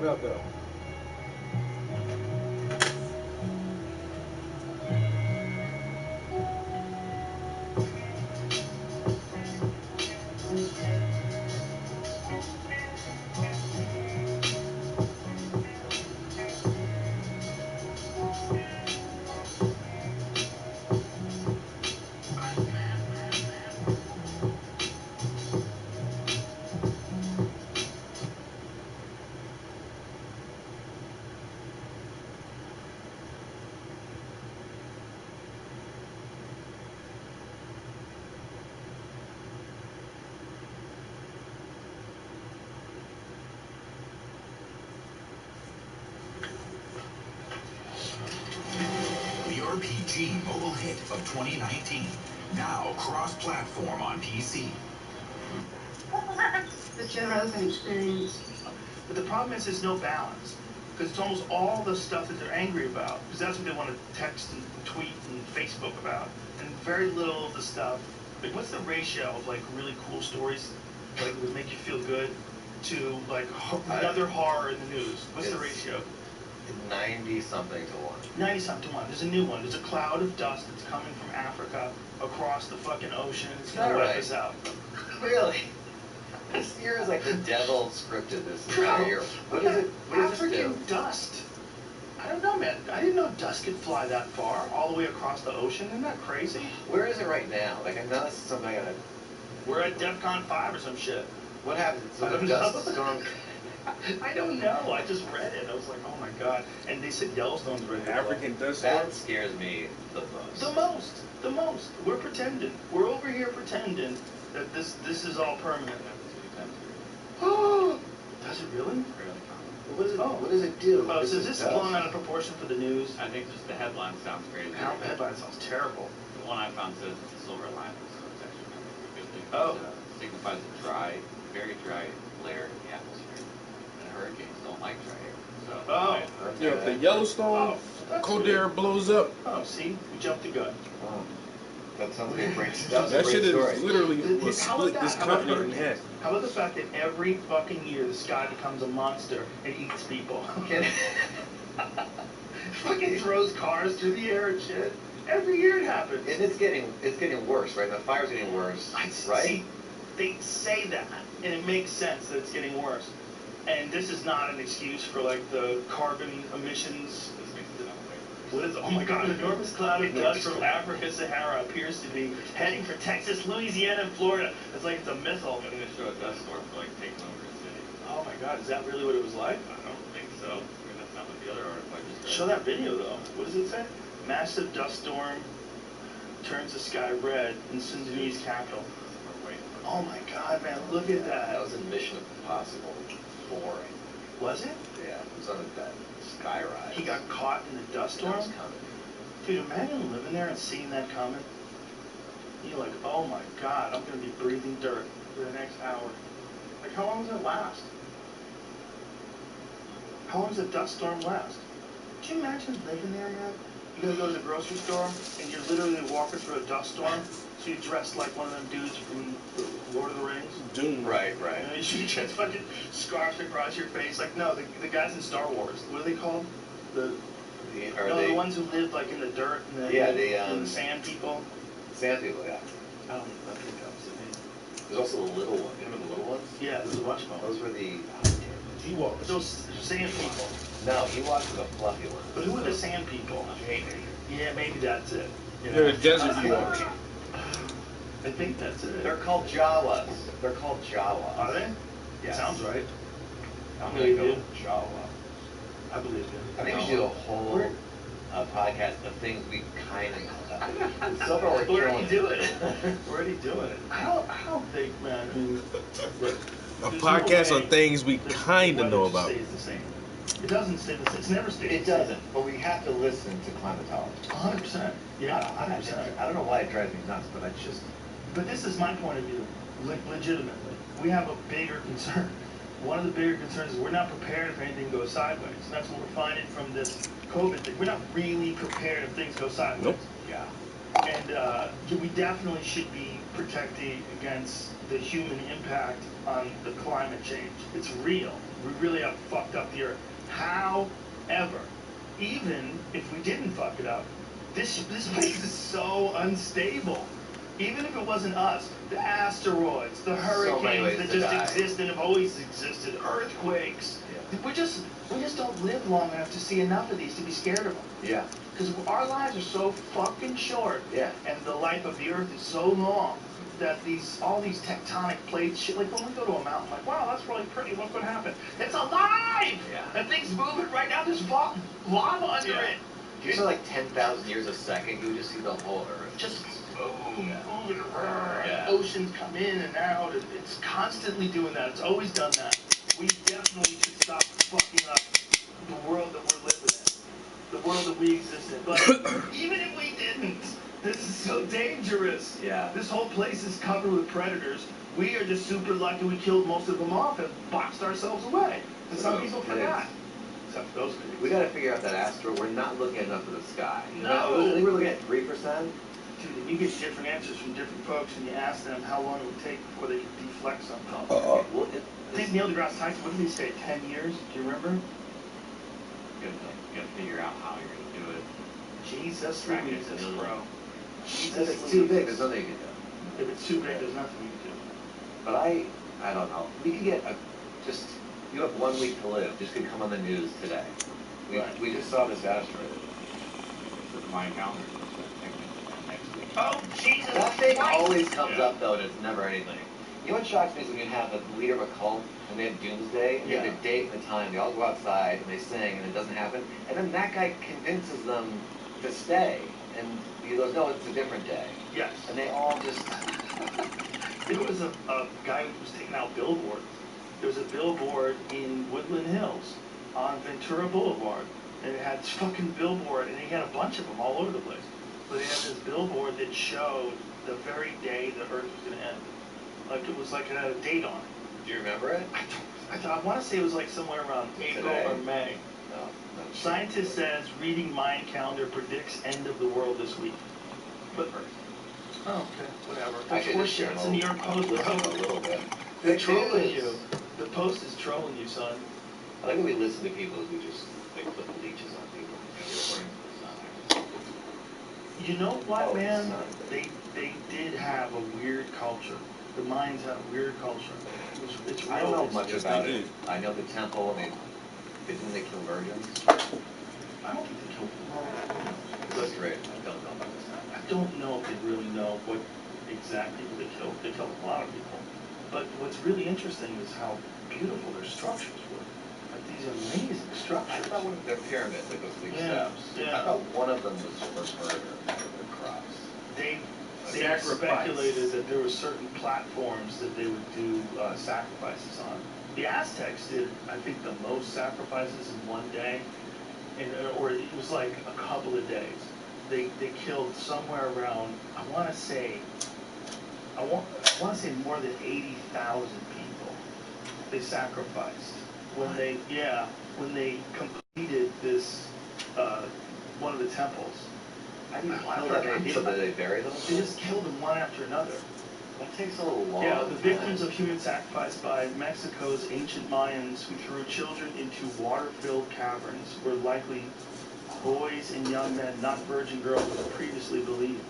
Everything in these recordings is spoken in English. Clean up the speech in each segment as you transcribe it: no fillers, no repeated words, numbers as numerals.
about that? The RPG mobile hit of 2019. Now cross-platform on PC. The general open experience. But the problem is there's no balance. Because it's almost all the stuff that they're angry about. Because that's what they want to text and tweet and Facebook about. And very little of the stuff. Like, what's the ratio of, like, really cool stories, like, that would make you feel good, to, like, another horror in the news? What's the ratio? 90-something to 1. 90-something to 1. There's a new one. There's a cloud of dust that's coming from Africa across the fucking ocean. It's going to wipe us out. Really? This year is like the devil scripted this entire year. What is it? What does this do? African dust. I don't know, man. I didn't know dust could fly that far, all the way across the ocean. Isn't that crazy? Where is it right now? Like, I know this is something I gotta... We're at DEFCON 5 or some shit. What happens? So I the don't dust know. storm... I don't know. I just read it. I was like, oh my god. And they said Yellowstone's ready to go. African dust storm? That scares me the most. The most. The most. We're pretending. We're over here pretending that this is all permanent. Oh, does it really? What does it do? Oh, so this is blown out of proportion for the news. I think just the headline sounds crazy. The headline sounds terrible. The one I found says it's a silver lining, so it's actually kind of a good thing. Oh. It signifies a dry, very dry layer in the atmosphere. And hurricanes don't like dry air. So, Oh. Yeah, if the Yellowstone Caldera blows up, Oh, see? We jumped the gun. Oh, that sounds like a great, that shit is story. literally How will about split that? this How about continent in half. hurricanes? How about the fact that every fucking year the sky becomes a monster and eats people? Fucking throws cars through the air and shit. Every year it happens. And it's getting worse, right? The fire's getting worse, right? See, they say that, and it makes sense that it's getting worse. And this is not an excuse for, like, the carbon emissions. What is it? Oh my god, an enormous cloud of dust from Africa Sahara appears to be heading for Texas, Louisiana, and Florida. It's like it's a missile. I'm going to show a dust storm like taking over a city. Oh my god, is that really what it was like? I don't think so. I mean, that's not what the other article I just read. Show that video though. What does it say? Massive dust storm turns the sky red in Sudanese capital. Oh my god, man, look at that. That was in Mission Impossible 4. Was it? Yeah, it was on that sky ride. He got caught in the dust storm? That was coming. Dude, imagine living there and seeing that coming. You're like, oh my god, I'm going to be breathing dirt for the next hour. Like, how long does it last? How long does a dust storm last? Could you imagine living there, man? You're going to go to the grocery store, and you're literally walking through a dust storm, so you're dressed like one of them dudes from Lord of the Rings. Doom. Right. You know, you just fucking scarves across your face. Like, no, the guys in Star Wars, what are they called? The ones who live, like, in the dirt and the sand people. Sand people, yeah. I think that was the name. There's also the little one. You remember the little ones? Yeah, there's a bunch of them. Those were the... Ewoks. Those sand people. No, Ewoks were the fluffy ones. But who are the sand people? Yeah, maybe that's it. You know? They're the desert Ewoks. I think that's it. They're called Jawas. They're called Jawas. Are they? Yes. Sounds right. I'm gonna going to go go Jawa. I believe you. I think we should do a whole podcast of things we kind of know. So far we're already doing it. We're already doing it. I don't think, man. A podcast on things we kind of know about. Stays the same. It doesn't stay the same. It's never stayed the same. It doesn't, but we have to listen to climatologists. 100%. Yeah, 100%. I don't know why it drives me nuts, but I just... But this is my point of view, legitimately. We have a bigger concern. One of the bigger concerns is we're not prepared if anything goes sideways. And that's what we're finding from this COVID thing. We're not really prepared if things go sideways. Nope. Yeah. And we definitely should be protecting against the human impact on the climate change. It's real. We really have fucked up the earth. However, even if we didn't fuck it up, this place is so unstable. Even if it wasn't us, the asteroids, the hurricanes that just exist and have always existed, earthquakes. Yeah. We just don't live long enough to see enough of these to be scared of them. Yeah. Because our lives are so fucking short. Yeah. And the life of the earth is so long that all these tectonic plates, shit, like when we go to a mountain, like, wow, that's really pretty, look what happened. It's alive! Yeah. That thing's moving right now, there's lava under it. If you saw like 10,000 years a second, you would just see the whole earth. Just moving around. Yeah. Oceans come in and out, and it's constantly doing that. It's always done that. We definitely should stop fucking up the world that we're living in, the world that we exist in. But even if we didn't, this is so dangerous. Yeah. This whole place is covered with predators. We are just super lucky we killed most of them off and boxed ourselves away. And some people forgot. Except for those people. We gotta figure out that asteroid. We're not looking enough of the sky. No. I think we're looking at 3%. Dude, and you get different answers from different folks, and you ask them how long it would take before they could deflect something. Well, I think Neil deGrasse Tyson, what did he say, 10 years? Do you remember? You gotta figure out how you're gonna do it. Jesus, bro. If it's too big, there's nothing you can do. If it's too big, there's nothing you can do. But I don't know. We could get you have 1 week to live. Just could come on the news today. We just saw this asteroid. So the Mayan calendar next week. Oh, Jesus! That thing always comes up though, and it's never anything. You know what shocks me is when you have the leader of a cult, and they have doomsday, and they have the date and the time, they all go outside, and they sing, and it doesn't happen, and then that guy convinces them to stay, and he goes, no, it's a different day. Yes. And they all just... There was a guy who was taking out billboards. There was a billboard in Woodland Hills on Ventura Boulevard, and it had this fucking billboard, and he had a bunch of them all over the place. But he had this billboard that showed the very day the Earth was going to end. Like it was like it had a date on it. Do you remember it? I want to say it was like somewhere around April or May. No. Scientist says reading Mayan calendar predicts end of the world this week. But oh, okay, whatever. That's horseshit. It's in the New York Post. A little bit. They're trolling you. The Post is trolling you, son. I think we listen to people who just put leeches on people. You know what, man? They did have a weird culture. The Mayans had a weird culture. It's real. I don't know much about it. I know the temple, and didn't they kill virgins? I don't think they killed them. That's great. I don't know about this. I don't know if they really know what exact people they killed. They killed a lot of people. But what's really interesting is how beautiful their structures were. Like these amazing structures. I thought one of their pyramids, like those big steps. Yeah. I thought one of them was for murder, the cross. They speculated that there were certain platforms that they would do sacrifices on. The Aztecs did, I think, the most sacrifices in one day, or it was like a couple of days. They killed somewhere around, I want to say more than 80,000 people. They sacrificed when they completed this one of the temples. I didn't know that they did. Did they bury them? They just killed them one after another. That takes a little long. Yeah, the victims of human sacrifice by Mexico's ancient Mayans who threw children into water-filled caverns were likely boys and young men, not virgin girls as previously believed.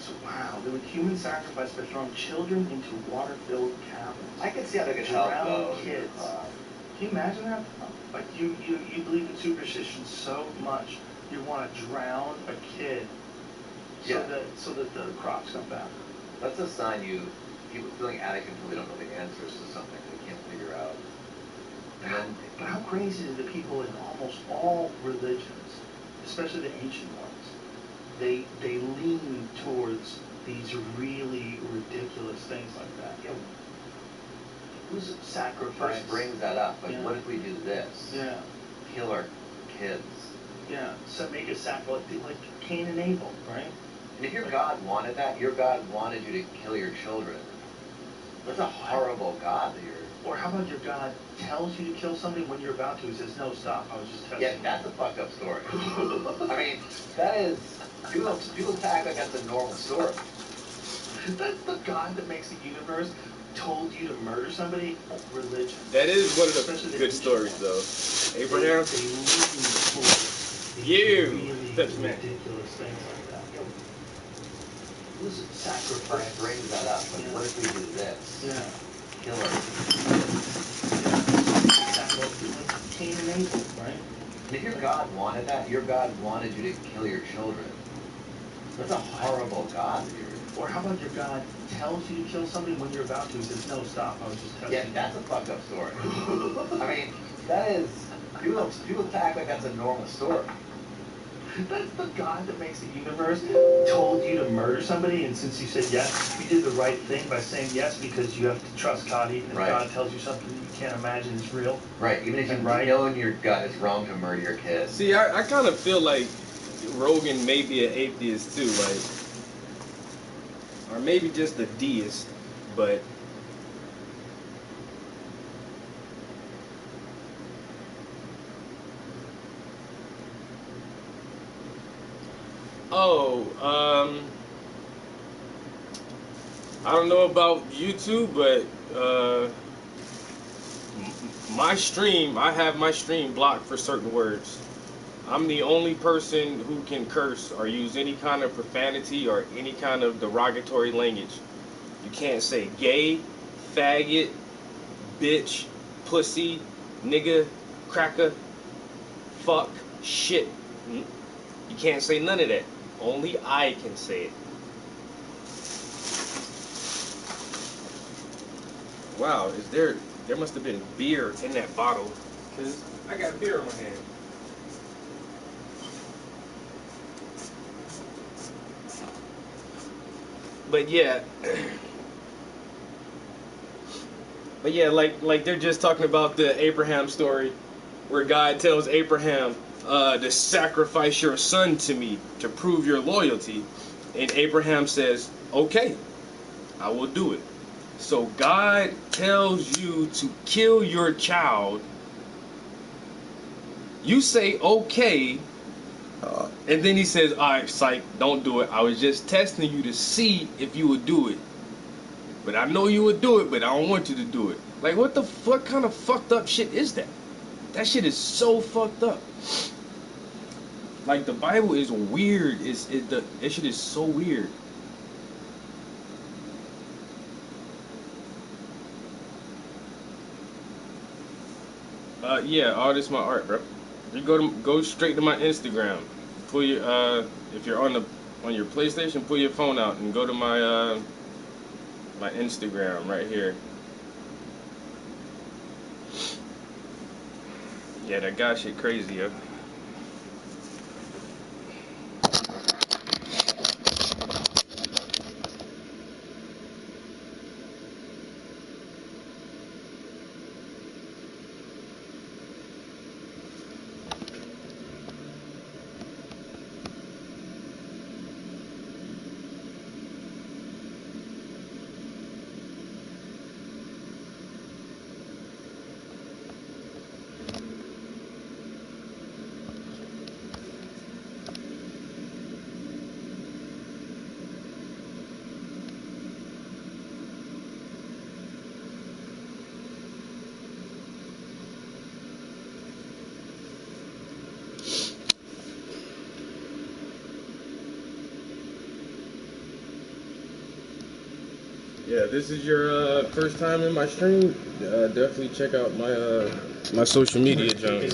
So wow, there was human sacrifice by throwing children into water-filled caverns. I can see how they could help those kids. Can you imagine that? Like you believe in superstition so much, you want to drown a kid so that the crops come back. That's a sign people feeling addict until they don't know the answers to something they can't figure out. And then, but how crazy are the people in almost all religions, especially the ancient ones? They lean towards these really ridiculous things like that. Yeah. Who's sacrifice? First brings that up. Like, what if we do this? Yeah. Kill our kids. Yeah. So make a sacrifice like Cain and Abel, right? And if your God wanted that, your God wanted you to kill your children. That's a horrible God that you're... Or how about your God tells you to kill somebody when you're about to? He says, no, stop. I was just testing. Yeah, that's a fucked up story. I mean, that is... People act like that's a normal story. That's the God that makes the universe told you to murder somebody. Religion. That is one of the Especially good stories, though. Abraham. You. Touch man. Ridiculous things like that. Listen, That sacrifice. brings that up. But what if we do this? Yeah. Kill her. Cain and Abel, right? If your God wanted that, your God wanted you to kill your children. That's a horrible God, dude. Or how about your God tells you to kill somebody when you're about to? He says, no, stop. I was just testing. Yeah, that's a fucked up story. I mean, that is, people act like that's a normal story. That's the God that makes the universe told you to murder somebody, and since you said yes, you did the right thing by saying yes because you have to trust God even if Right. God tells you something you can't imagine is real. Right, even if you know in your gut it's wrong to murder your kids. See, I kind of feel like Rogan may be an atheist too, like, or maybe just a deist, but I don't know about YouTube, but my stream, I have my stream blocked for certain words. I'm the only person who can curse or use any kind of profanity or any kind of derogatory language. You can't say gay, faggot, bitch, pussy, nigga, cracker, fuck, shit. You can't say none of that. Only I can say it. Wow, there must have been beer in that bottle, because I got beer in my hand. But yeah, like they're just talking about the Abraham story, where God tells Abraham to sacrifice your son to me to prove your loyalty, and Abraham says, "Okay, I will do it." So God tells you to kill your child. You say okay. And then he says, "All right, psych, don't do it. I was just testing you to see if you would do it. But I know you would do it, but I don't want you to do it." Like, what kind of fucked up shit is that? That shit is so fucked up. Like, the Bible is weird. That shit is so weird. Yeah, all this my art, bro. You go straight to my Instagram. Pull your if you're on your PlayStation, pull your phone out and go to my my Instagram right here. Yeah, that guy shit crazy, yo. Yeah, this is your first time in my stream. Definitely check out my social media, John. Okay,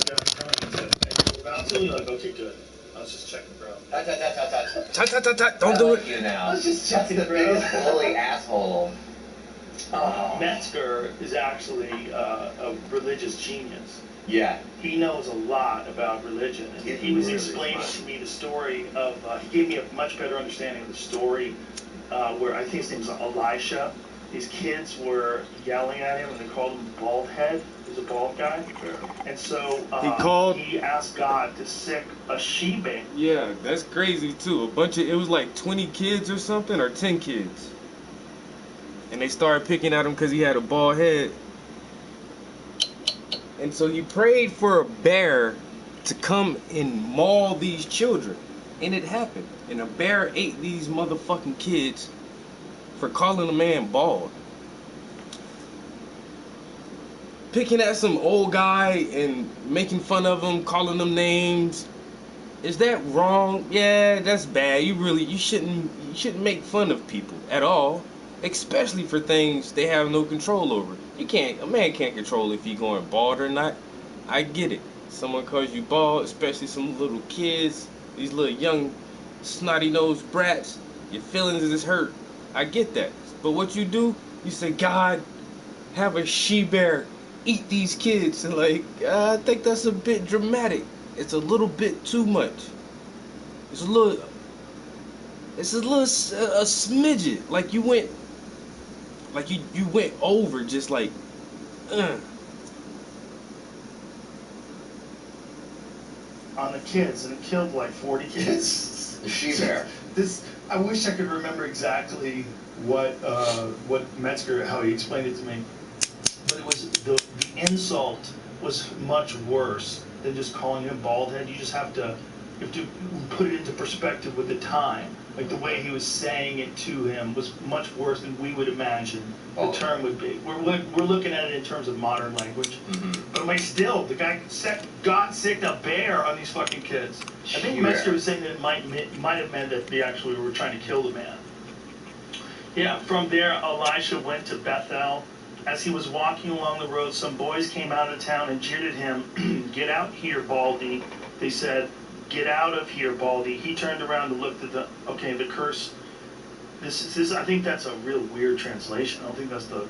good. I was just checking, bro. Don't do it. You now. I was just That's checking, the bro. biggest bully asshole. Metzger is actually a religious genius. Yeah. He knows a lot about religion. And Yeah, he was really explaining smart. to me the story of, he gave me a much better understanding of the story where I think his name was Elisha. These kids were yelling at him and they called him bald head. He was a bald guy. And so he asked God to sick a she-bear. Yeah, that's crazy too. It was like 20 kids or something, or 10 kids. And they started picking at him because he had a bald head. And so he prayed for a bear to come and maul these children. And it happened. And a bear ate these motherfucking kids for calling a man bald. Picking at some old guy and making fun of him, calling them names. Is that wrong? Yeah, that's bad. You shouldn't make fun of people at all, especially for things they have no control over. A man can't control if he's going bald or not. I get it. Someone calls you bald, especially some little kids, these little young snotty-nosed brats, your feelings is hurt. I get that. But what you do, you say, God, have a she-bear eat these kids. And I think that's a bit dramatic. It's a little bit too much. It's a smidget. Like you went over just like, On the kids, and it killed like 40 kids. The she-bear. I wish I could remember exactly what Metzger, how he explained it to me. But it was the insult was much worse than just calling him bald head. You have to put it into perspective with the time. Like the way he was saying it to him was much worse than we would imagine the term would be. We're looking at it in terms of modern language. But I'm like, still, the guy God sicked a bear on these fucking kids. I think Metzger was saying that it might have meant that they actually were trying to kill the man. Yeah, from there, Elisha went to Bethel. As he was walking along the road, some boys came out of town and jeered at him. Get out here, Baldy. They said, get out of here, Baldy. He turned around and looked at the curse. This I think that's a real weird translation. I don't think that's the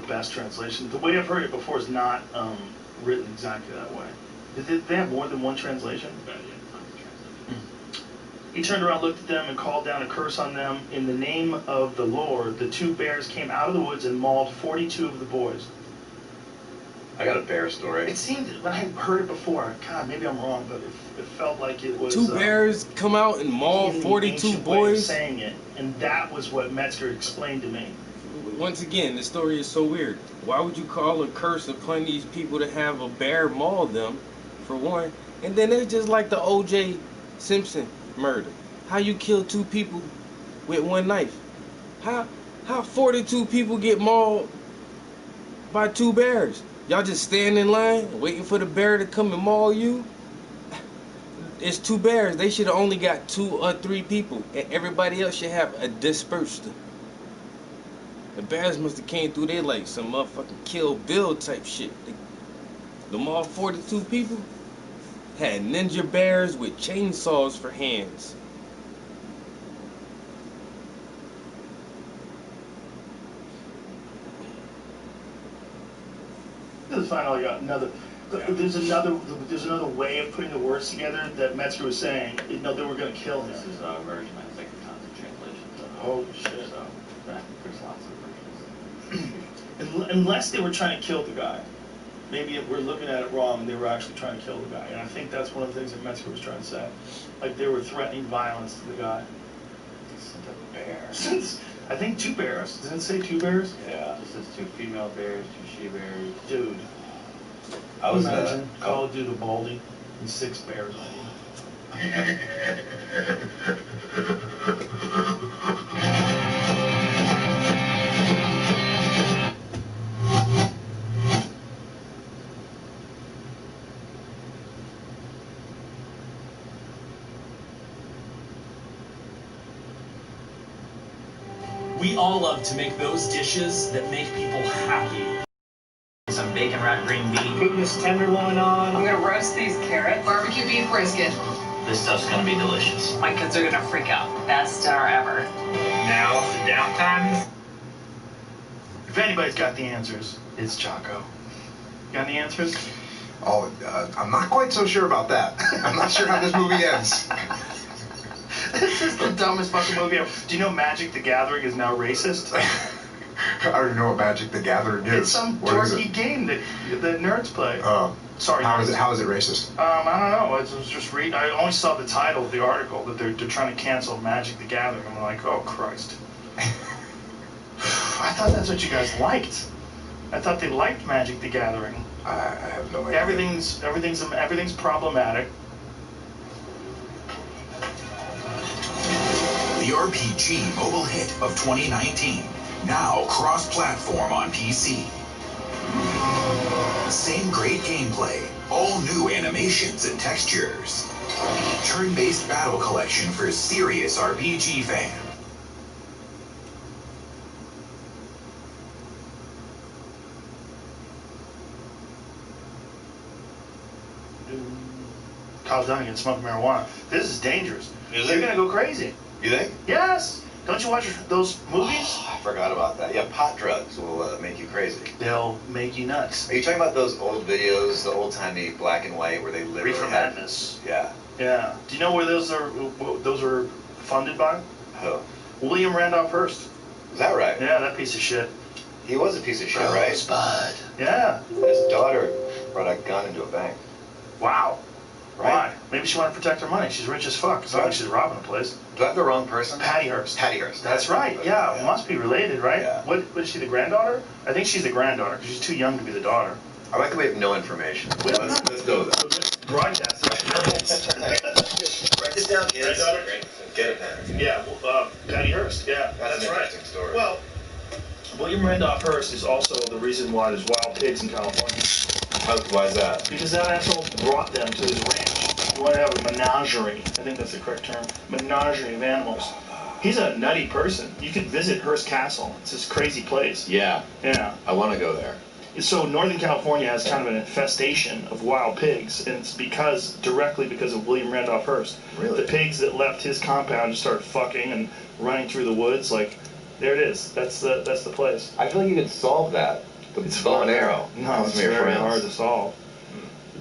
best translation. The way I've heard it before is not written exactly that way. Did they have more than one translation? He turned around, looked at them, and called down a curse on them. In the name of the Lord, the two bears came out of the woods and mauled 42 of the boys. I got a bear story. It seemed, when I heard it before, God, maybe I'm wrong, but it felt like it was... Two bears come out and maul 42 boys? Saying it, and that was what Metzger explained to me. Once again, the story is so weird. Why would you call a curse upon these people to have a bear maul them, for one? And then it's just like the O.J. Simpson murder. How you kill two people with one knife? How 42 people get mauled by two bears? Y'all just stand in line waiting for the bear to come and maul you? It's two bears. They should have only got 2 or 3 people, and everybody else should have a dispersed. The bears must have came through there like some motherfucking Kill Bill type shit. The maul 42 people had ninja bears with chainsaws for hands. Finally got another. There's another way of putting the words together that Metzger was saying. They were going to kill him. This is a version, I think, tons of translations. Oh shit! So there's lots of versions. Unless they were trying to kill the guy. Maybe we're looking at it wrong and they were actually trying to kill the guy. And I think that's one of the things that Metzger was trying to say. Like they were threatening violence to the guy. The bear. I think 2 bears. Doesn't it say 2 bears? Yeah. This is 2 female bears, 2 she bears. Dude. I was Imagine Call of Duty Baldy and 6 bears on you. We all love to make those dishes that make people happy. Some bacon wrapped green bean. Putting this tenderloin on. I'm gonna roast these carrots. Barbecue beef brisket. This stuff's gonna be delicious. My kids are gonna freak out. Best dinner ever. Now, the downtime. If anybody's got the answers, it's Chaco. Got any answers? Oh, I'm not quite so sure about that. I'm not sure how this movie ends. This is the dumbest fucking movie ever. Do you know Magic the Gathering is now racist? I already know what Magic the Gathering is. It's some What is dorky it? game that the nerds play. Sorry. How nerds. is it racist? I don't know. I was just reading. I only saw the title of the article that they're trying to cancel Magic the Gathering. I'm like, oh Christ. I thought that's what you guys liked. I thought they liked Magic the Gathering. I have no idea. Everything's problematic. RPG mobile hit of 2019. Now cross-platform on PC. Same great gameplay, all new animations and textures. Turn-based battle collection for serious RPG fans. Kyle Dunnigan smoking marijuana. This is dangerous. Is You're it? gonna go crazy. You think? Yes. Don't you watch those movies? Oh, I forgot about that. Yeah, pot drugs will make you crazy. They'll make you nuts. Are you talking about those old videos, the old-timey black and white, where they literally Reefer had... Madness. Yeah. Yeah. Do you know where those were funded by? Who? William Randolph Hearst. Is that right? Yeah, that piece of shit. He was a piece of shit, right? Rosebud. Yeah. His daughter brought a gun into a bank. Wow. Right? Why? Maybe she wanted to protect her money. She's rich as fuck. It's not like she's robbing a place. Do I have the wrong person? Patty Hearst. Patty Hearst. That's right. Yeah, must be related, right? Yeah. What is she, the granddaughter? I think she's the granddaughter because she's too young to be the daughter. I like that we have no information. We don't know. Let's go with that. So let's broadcast it. Write this down, kids. Granddaughter? Get a pen. Yeah, Patty Hearst. Yeah, That's an right. interesting story. Well, William Randolph Hearst is also the reason why there's wild pigs in California. Why is that? Because that asshole brought them to his ranch. You want to have a menagerie. I think that's the correct term. Menagerie of animals. He's a nutty person. You could visit Hearst Castle. It's this crazy place. Yeah. Yeah. I want to go there. So Northern California has kind of an infestation of wild pigs, and it's directly because of William Randolph Hearst. Really? The pigs that left his compound just started fucking and running through the woods. Like, there it is. That's the place. I feel like you could solve that. It's bow and arrow. No, it's very hard to solve.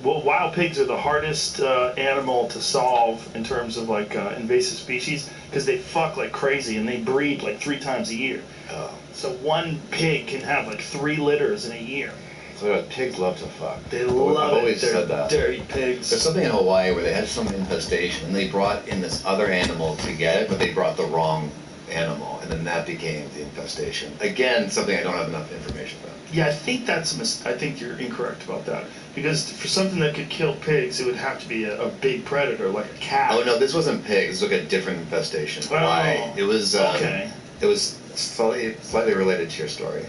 Well, wild pigs are the hardest animal to solve in terms of like invasive species because they fuck like crazy and they breed like 3 times a year. Oh. So one pig can have like 3 litters in a year. So pigs love to fuck. They love I've always They're said that. dirty pigs. There's something in Hawaii where they had some infestation and they brought in this other animal to get it, but they brought the wrong animal, and then that became the infestation. Again, something I don't have enough information about. Yeah, I think I think you're incorrect about that. Because for something that could kill pigs, it would have to be a big predator, like a cat. Oh no, this wasn't pigs. This was like a different infestation. Hawaii. Oh, It was okay. It was slightly related to your story.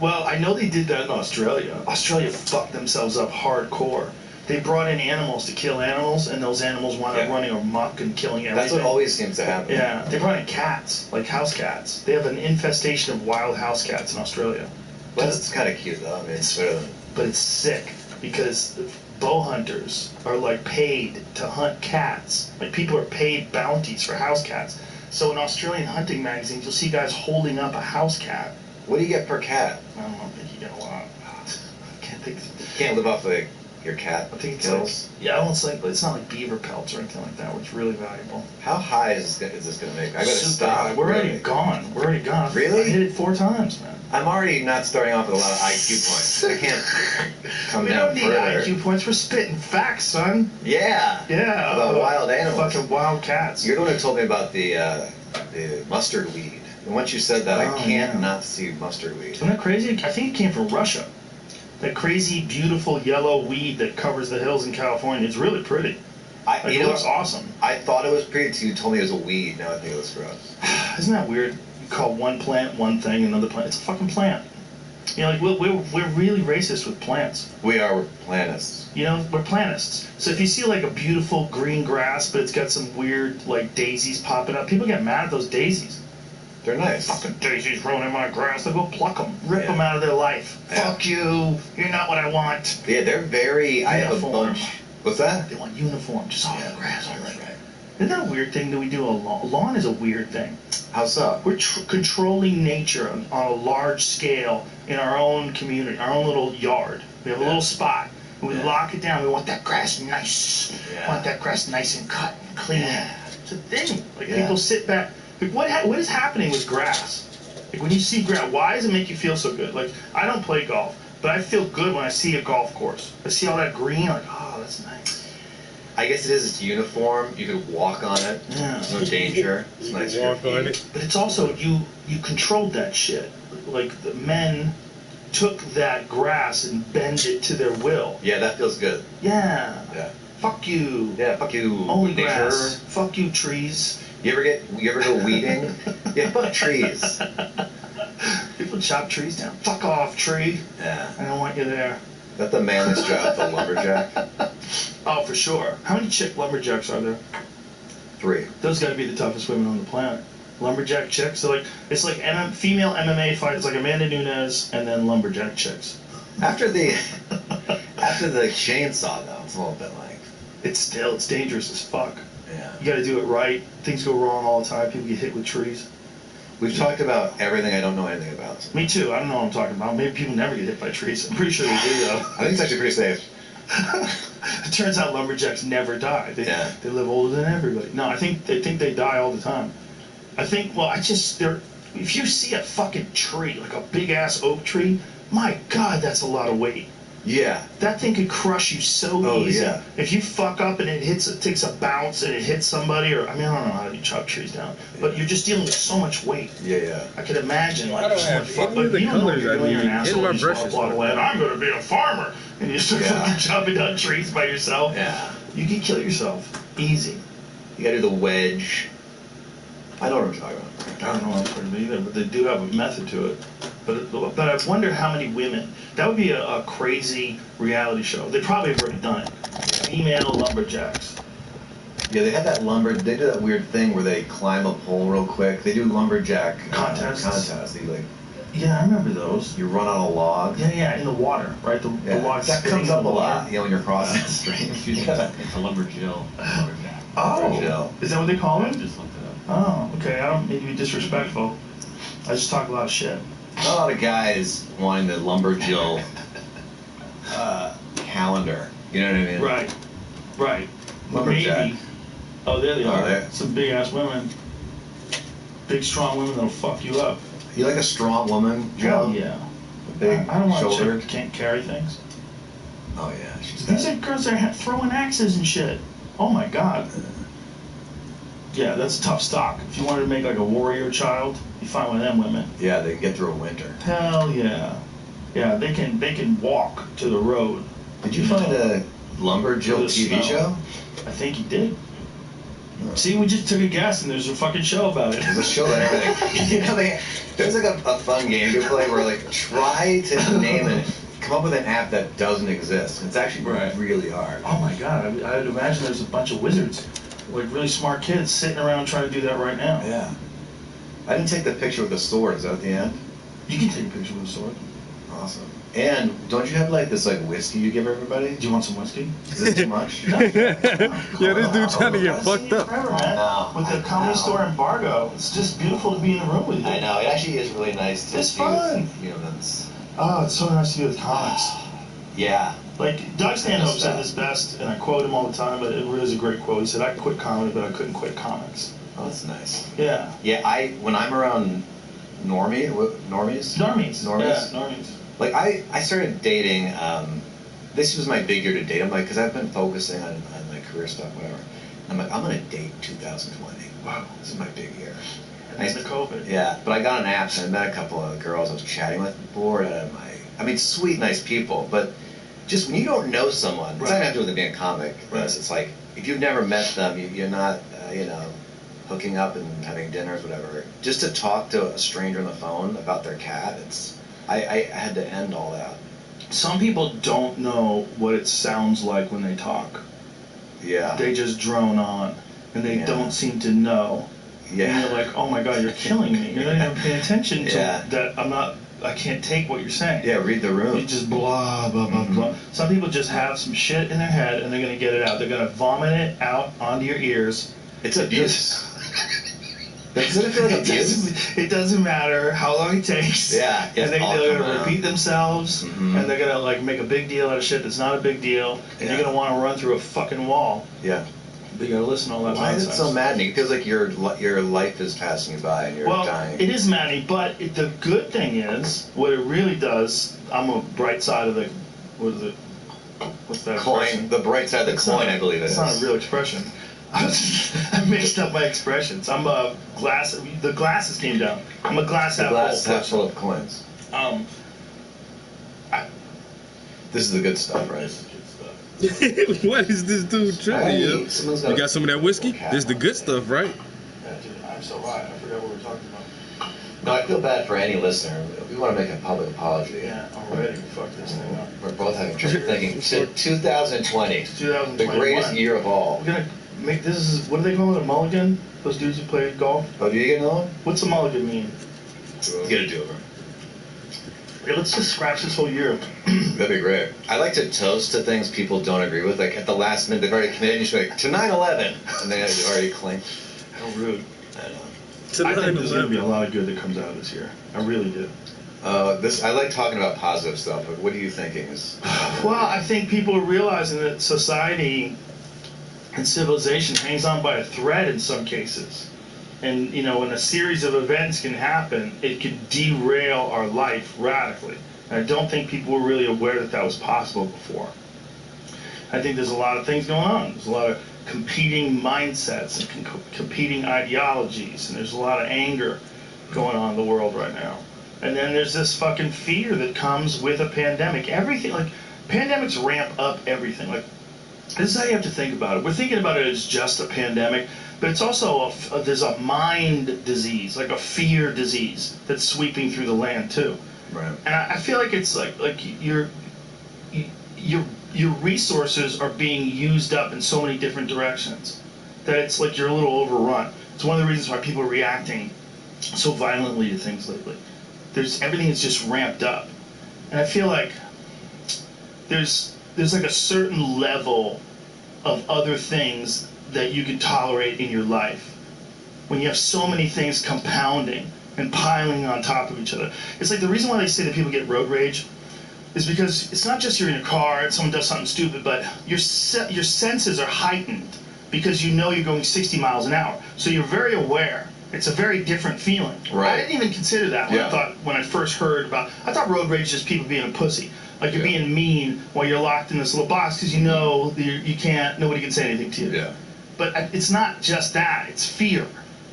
Well, I know they did that in Australia. Australia fucked themselves up hardcore. They brought in animals to kill animals, and those animals wound up running amok and killing everything. That's what always seems to happen. Yeah, they brought in cats, like house cats. They have an infestation of wild house cats in Australia. Well, that's kind of cute though. I mean, it's better than... But it's sick because bow hunters are like paid to hunt cats. Like people are paid bounties for house cats. So in Australian hunting magazines, you'll see guys holding up a house cat. What do you get per cat? I don't think you get a lot. I can't think. You can't live off like your cat I think it's kills. like, yeah, it's not like beaver pelts or anything like that, which is really valuable. How high is this going to make? I gotta Super stop. high. We're really. already gone. We're already gone. Really? I hit it 4 times, man. I'm already not starting off with a lot of IQ points. I can't come We down don't need further. IQ points. We're spitting facts, son. Yeah. Yeah. About wild animals. Fucking wild cats. You're the one who told me about the mustard weed. And once you said that, Oh, I can't yeah. not see mustard weed. Isn't that crazy? I think it came from Russia. That crazy, beautiful yellow weed that covers the hills in California. It's really pretty. It looks awesome. I thought it was pretty until you told me it was a weed. Now I think it looks gross. Isn't that weird? You call one plant one thing, another plant. It's a fucking plant. You know, like we're really racist with plants. We are plantists. You know, we're plantists. So if you see like a beautiful green grass, but it's got some weird like daisies popping up, people get mad at those daisies. They're nice. Fucking daisies ruining my grass. They'll go pluck them, rip Yeah. them out of their life. Yeah. Fuck you. You're not what I want. Yeah, they're very... I have a Uniform. bunch... What's that? They want uniform, just all the grass. Right. Isn't that a weird thing that we do? A lawn is a weird thing. How so? We're controlling nature on a large scale in our own community, our own little yard. We have a little spot. And we lock it down. We want that grass nice. Yeah. Want that grass nice and cut and clean. Yeah. It's a thing. Like Yeah. people sit back. Like what is happening with grass? Like when you see grass, why does it make you feel so good? Like I don't play golf, but I feel good when I see a golf course. I see all that green. Like oh, that's nice. I guess it is. It's uniform. You could walk on it. Yeah. There's no danger. It's nice for your feet. But it's also you controlled that shit. Like the men took that grass and bend it to their will. Yeah, that feels good. Yeah. Yeah. Fuck you. Yeah, fuck you. Only nature. grass. Fuck you trees. You ever go weeding? Yeah, fuck trees. People chop trees down. Fuck off, tree. Yeah. I don't want you there. That's the manliest job, the lumberjack. Oh, for sure. How many chick lumberjacks are there? 3. Those got to be the toughest women on the planet. Lumberjack chicks. So like, it's like female MMA fights, like Amanda Nunes, and then lumberjack chicks. After the chainsaw, though, it's a little bit like. It's dangerous as fuck. Yeah. You got to do it right. Things go wrong all the time. People get hit with trees. We've talked about everything I don't know anything about. Me too. I don't know what I'm talking about. Maybe people never get hit by trees. I'm pretty sure they do, though. I think it's actually pretty safe. It turns out lumberjacks never die. They live older than everybody. No, I think they die all the time. I think, well, if you see a fucking tree, like a big ass oak tree, my God, that's a lot of weight. Yeah. That thing could crush you so easy. Yeah. If you fuck up and it takes a bounce and it hits somebody, or I don't know how you chop trees down, but you're just dealing with so much weight. Yeah. I could imagine like I don't have any of the colors I need in my brushes. I'm going to be a farmer, and you start fucking chopping down trees by yourself. Yeah. You can kill yourself easy. You got to do the wedge. I know what I'm talking about. I don't know what I'm talking about either, but they do have a method to it. But I wonder how many women. That would be a crazy reality show. They probably have already done it. Female lumberjacks. Yeah, they have that They do that weird thing where they climb a pole real quick. They do lumberjack contests. They like. Yeah, I remember those. You run on a log. Yeah, in the water, right? The water. That comes up a lot, when you're crossing the stream. It's a lumberjill. Lumberjack. Oh, is that what they call it? Just looked it up. Oh, okay. I don't mean to be disrespectful. I just talk a lot of shit. A lot of guys wanting the lumberjill calendar. You know what I mean? Right. Lumberjack. Maybe. Oh, there they are. There. Some big ass women. Big, strong women that'll fuck you up. You like a strong woman, Joe? Oh, yeah. A big I don't want shoulder. a chick who can't carry things. Oh, yeah. These are girls that are throwing axes and shit. Oh, my God. Yeah, that's tough stock. If you wanted to make like a warrior child, you find one of them women. Yeah, they can get through a winter. Hell yeah. Yeah, they can walk to the road. Did you find a Lumberjill TV show? I think he did. No. See, we just took a guess and there's a fucking show about it. There's a show and everything. You know, there's like a fun game to play where like try to name it. Come up with an app that doesn't exist. It's actually really hard. Oh my God, I'd imagine there's a bunch of wizards. Like really smart kids sitting around trying to do that right now. Yeah. I didn't take the picture with the sword. Is that at the end? You can take a picture with a sword. Awesome. And don't you have like this like whiskey you give everybody? Do you want some whiskey? Is it too much? Yeah, this dude trying to get fucked up. Forever, man. With the Comedy Store embargo, it's just beautiful to be in the room with you. I know. It actually is really nice to see with humans. Oh, it's so nice to be with comics. Yeah. Like, Doug Stanhope said this best, and I quote him all the time, but it really is a great quote. He said, I quit comedy, but I couldn't quit comics. Oh, that's nice. Yeah. Yeah, when I'm around normies? Yeah, normies. Like, I started dating, this was my big year to date. I'm like, because I've been focusing on my career stuff, whatever. I'm like, I'm going to date 2020. Wow, this is my big year. Nice to COVID. Yeah, but I got on apps and I met a couple of girls I was chatting with, bored out of sweet, nice people, but just when you don't know someone, it's not going to have to do with being a comic. Right. It's like, if you've never met them, you're not, hooking up and having dinners, whatever. Just to talk to a stranger on the phone about their cat, I had to end all that. Some people don't know what it sounds like when they talk. Yeah. They just drone on, and they don't seem to know. Yeah. And you're like, oh my God, you're killing me. You're not even paying attention to that. I can't take what you're saying. Yeah, read the room. You just blah, blah, blah, blah. Some people just have some shit in their head, and they're going to get it out. They're going to vomit it out onto your ears. It's abuse. Doesn't it feel like abuse? It doesn't matter how long it takes. Yeah. And they're going to repeat themselves, and they're going to like make a big deal out of shit that's not a big deal, and you're going to want to run through a fucking wall. Yeah. But you got to listen to all that nonsense. Why is it so maddening? It feels like your life is passing you by and you're dying. It is maddening, but the good thing is, what it really does, I'm a bright side of the, what's that coin? Expression? The bright side of the coin, I believe it is. It's not a real expression. I mixed up my expressions. I'm a glass. The glasses came down. I'm a glass half full. Glass half full of coins. This is the good stuff, right? What is this dude trying? You got some of that whiskey? This is the good stuff, right? Yeah. I'm so high. I forgot what we were talking about. No, I feel bad for any listener. We want to make a public apology. Yeah, already we fucked this thing up. We're both having trouble thinking. 2020. 2021. The greatest year of all. We're gonna make this. What do they call it? A mulligan? Those dudes who play golf. Oh, do you get another one? What's a mulligan mean? You get a do-over. Yeah, let's just scratch this whole year. That'd be great. I like to toast to things people don't agree with. Like at the last minute, they've already committed. You should be like, to 9/11, and they've already claimed. How rude. I know. I think there's going to be a lot of good that comes out of this year. I really do. I like talking about positive stuff, but what are you thinking is? Well, I think people are realizing that society and civilization hangs on by a thread in some cases. And, you know, when a series of events can happen, it can derail our life radically. And I don't think people were really aware that that was possible before. I think there's a lot of things going on. There's a lot of competing mindsets and competing ideologies, and there's a lot of anger going on in the world right now. And then there's this fucking fear that comes with a pandemic. Everything, like, pandemics ramp up everything. Like, this is how you have to think about it. We're thinking about it as just a pandemic, but it's also there's a mind disease, like a fear disease that's sweeping through the land too. Right. And I feel like it's like your resources are being used up in so many different directions that it's like you're a little overrun. It's one of the reasons why people are reacting so violently to things lately. Everything is just ramped up, and I feel like there's like a certain level of other things that you can tolerate in your life when you have so many things compounding and piling on top of each other. It's like the reason why they say that people get road rage is because it's not just you're in a car and someone does something stupid, but your senses are heightened because you know you're going 60 miles an hour. So you're very aware. It's a very different feeling. Right. I didn't even consider that when I first heard about. I thought road rage is just people being a pussy, like you're being mean while you're locked in this little box because you know nobody can say anything to you. Yeah. But it's not just that. It's fear.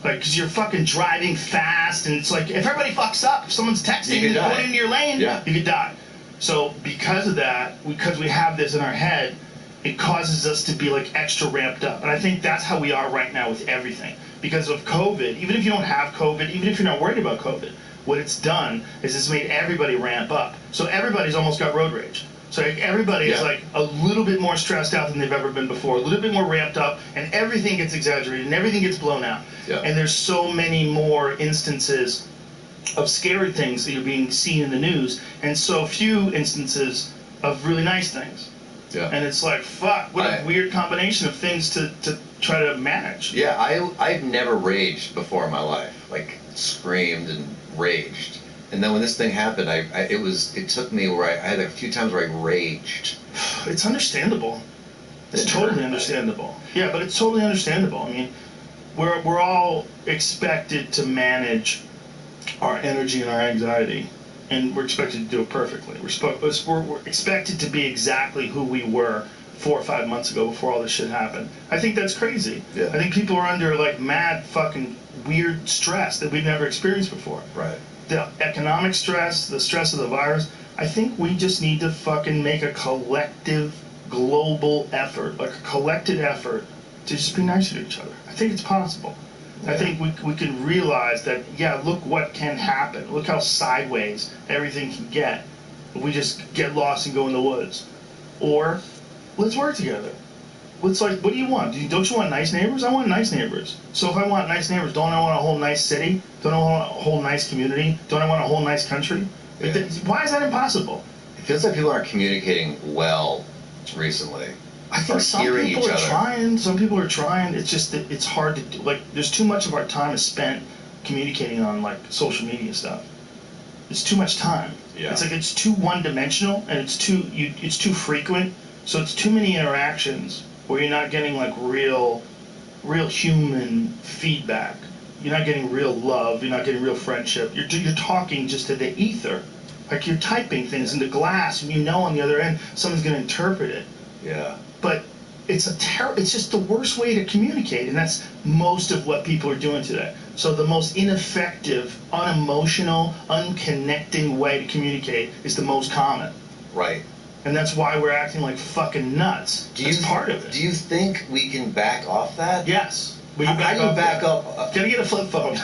Like, because you're fucking driving fast, and it's like if everybody fucks up, if someone's texting and going into your lane, you could die. So because of that, because we have this in our head, it causes us to be like extra ramped up. And I think that's how we are right now with everything. Because of COVID, even if you don't have COVID, even if you're not worried about COVID, what it's done is it's made everybody ramp up. So everybody's almost got road rage. So everybody is like a little bit more stressed out than they've ever been before, a little bit more ramped up, and everything gets exaggerated and everything gets blown out. Yeah. And there's so many more instances of scary things that are being seen in the news, and so few instances of really nice things. Yeah. And it's like, fuck, what a weird combination of things to try to manage. Yeah, I've never raged before in my life, like screamed and raged. And then when this thing happened, it took me where I had a few times where I raged. It's understandable. It's totally understandable. Yeah, but it's totally understandable. I mean, we're all expected to manage our energy and our anxiety, and we're expected to do it perfectly. We're expected to be exactly who we were 4 or 5 months ago before all this shit happened. I think that's crazy. Yeah. I think people are under like mad fucking weird stress that we've never experienced before. Right. The economic stress, the stress of the virus. I think we just need to fucking make a collective, global effort, like a collected effort, to just be nicer to each other. I think it's possible. Yeah. I think we can realize that, yeah, look what can happen. Look how sideways everything can get if we just get lost and go in the woods. Or, let's work together. It's like, what do you want? Don't you want nice neighbors? I want nice neighbors. So if I want nice neighbors, don't I want a whole nice city? Don't I want a whole nice community? Don't I want a whole nice country? Yeah. Why is that impossible? It feels like people aren't communicating well recently. I think some people are trying. Some people are trying. It's just that it's hard to do. Like, there's too much of our time is spent communicating on like social media stuff. It's too much time. Yeah. It's like it's too one-dimensional and it's too frequent. So it's too many interactions where you're not getting like real human feedback. You're not getting real love. You're not getting real friendship. You're talking just to the ether. Like you're typing things into glass, and you know on the other end someone's going to interpret it. Yeah. But it's just the worst way to communicate, and that's most of what people are doing today. So the most ineffective, unemotional, unconnecting way to communicate is the most common. Right. And that's why we're acting like fucking nuts. That's part of it. Do you think we can back off that? Yes. Will you How do you back up? Gotta get a flip phone.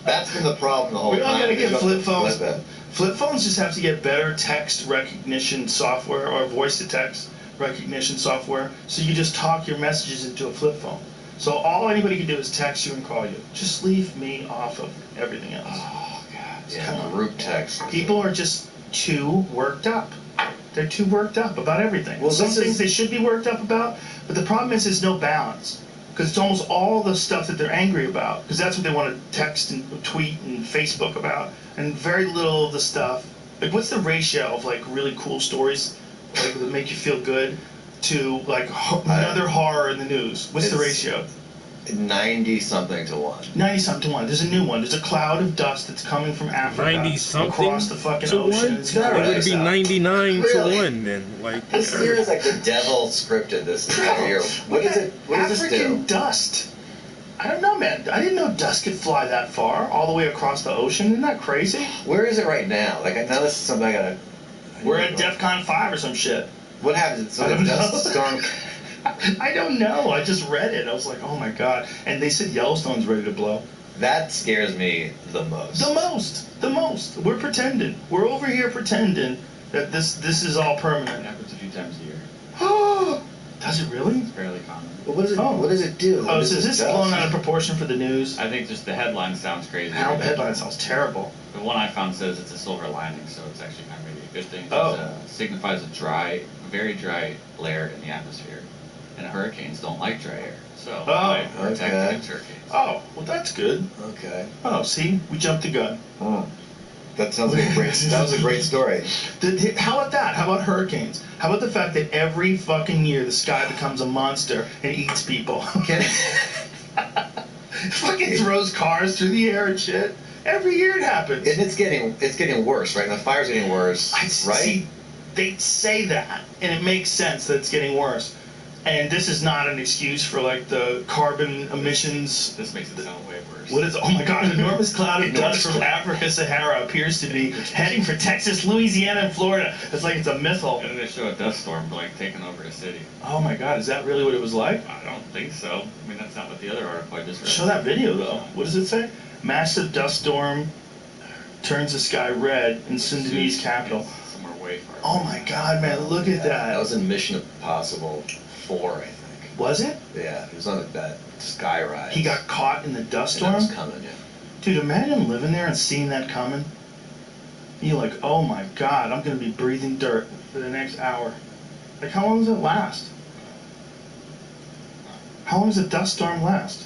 That's been the problem the whole We time. all gotta get You flip phones. flip it. Flip phones just have to get better text recognition software or voice to text recognition software, so you just talk your messages into a flip phone. So all anybody can do is text you and call you. Just leave me off of everything else. Oh God. Come Yeah, on. group text. People are just too worked up. They're too worked up about everything. Well, Some this things is- they should be worked up about, but the problem is there's no balance. Because it's almost all the stuff that they're angry about, because that's what they want to text and tweet and Facebook about, and very little of the stuff. Like, what's the ratio of like really cool stories, like that make you feel good, to like another horror in the news? What's the It's- ratio? 90-something to 1. 90-something to 1. There's a new one. There's a cloud of dust that's coming from Africa 90-something across the fucking to ocean. 1? It's That gonna It would raise be out. 99 Really? to 1 then. Like, This year is like the devil scripted this entire year. What is it? What does this African do? dust. I don't know, man. I didn't know dust could fly that far, all the way across the ocean. Isn't that crazy? Where is it right now? Like now this is something I gotta. We're at DEFCON 5 or some shit. What happens? So I the don't dust know. storm. I don't know. I just read it. I was like, oh my god. And they said Yellowstone's ready to blow. That scares me the most. The most. We're pretending. We're over here pretending that this is all It permanent. happens a few times a year. Does it really? It's fairly common. But what does it? Oh. What does it do? Oh, What so does is this it blown dust? out of proportion for the news? I think just the headline sounds crazy. How but headline sounds terrible. The one I found says it's a silver lining, so it's actually not really a good thing. It Oh. signifies a very dry layer in the atmosphere. And hurricanes don't like dry air. So they protect okay. against hurricanes. Oh, well that's good. Okay. Oh, see, we jumped the gun. Oh. That sounds like a great. That was a great story. How about that? How about hurricanes? How about the fact that every fucking year the sky becomes a monster and eats people? Fucking throws cars through the air and shit. Every year it happens. And it's getting worse, right? And the fire's getting worse, right? See, they say that, and it makes sense that it's getting worse. And this is not an excuse for like the carbon emissions. This makes it sound way worse. What is? Oh my God! An enormous cloud of dust from Africa Sahara appears to be heading for Texas, Louisiana, and Florida. It's like it's a missile. And then they show a dust storm like taking over a city. Oh my God! Is that really what it was like? I don't think so. I mean, that's not what the other article I just read. Show that video though. What does it say? Massive dust storm turns the sky red in Sudanese capital. Somewhere way far. Oh my God, man! Look at That that. was in Mission Impossible 4, I think. Was it? Yeah, it was on that sky ride. He got caught in the dust And that storm. was coming, yeah. Dude, imagine living there and seeing that coming. You're like, oh my God, I'm gonna be breathing dirt for the next hour. Like, how long does it last? How long does a dust storm last?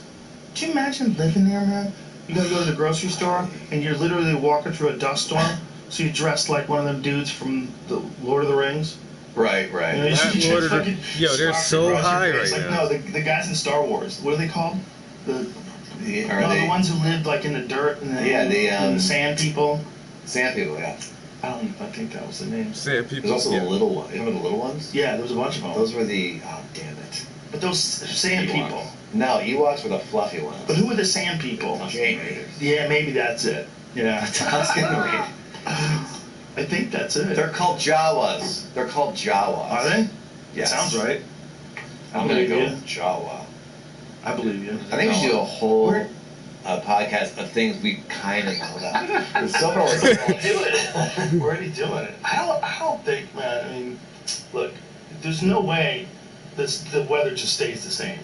Do you imagine living there, man? You gotta go to the grocery store and you're literally walking through a dust storm. So you're dressed like one of them dudes from the Lord of the Rings. Right. You know, That you just Lord of the- fucking yo, they're scarf so across your high face. right like, now. No, the guys in Star Wars. What are they called? The The ones who lived like in the dirt and the sand people. Sand people, yeah. I don't even think that was the name. Sand There's people. also yeah. the little ones. You remember the little ones? Yeah, there was a bunch of them. Those were the. Oh, damn it. But those sand Ewoks. people. No, Ewoks were the fluffy ones. But who were the sand people? Game Raiders. Yeah, maybe that's it. Yeah. Tusken Raiders. I think that's it. They're called Jawas. They're called Jawas. Are they? Yes. Sounds right. I I'm gonna believe go you. Jawa. I believe you. I think we should do a whole podcast of things we kind of know about. So far, We're already doing it. We're already doing it. I don't think, man. I mean, look, there's no way the weather just stays the same.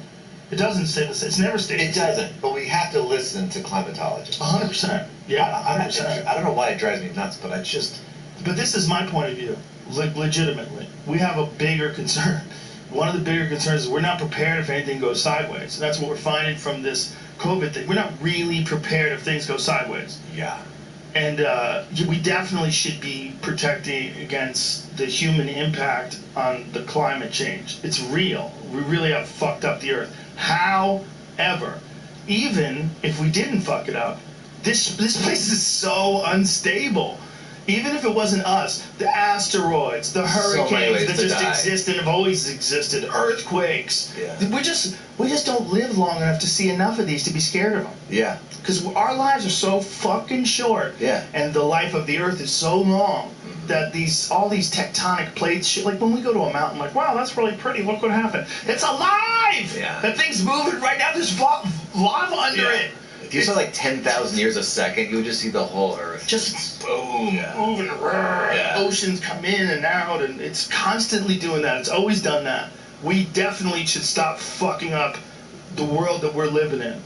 It doesn't stay the same. It's never stayed It the same. doesn't, but we have to listen to climatologists. 100%. Yeah, 100%. I don't know why it drives me nuts, but I just. But this is my point of view, legitimately. We have a bigger concern. One of the bigger concerns is we're not prepared if anything goes sideways. And that's what we're finding from this COVID thing. We're not really prepared if things go sideways. Yeah. And we definitely should be protecting against the human impact on the climate change. It's real. We really have fucked up the earth. However, even if we didn't fuck it up, this place is so unstable. Even if it wasn't us, the asteroids, the hurricanes ways that to just die. exist and have always existed, earthquakes. Yeah. We just don't live long enough to see enough of these to be scared of them. Yeah. Because our lives are so fucking short. Yeah. And the life of the earth is so long that all these tectonic plates, shit, like when we go to a mountain, like, wow, that's really pretty. Look what happened. It's alive. Yeah. That thing's moving right now. There's lava under it. If you saw like 10,000 years a second, you would just see the whole Earth. Just boom, moving around. Oceans come in and out, and it's constantly doing that. It's always done that. We definitely should stop fucking up the world that we're living in,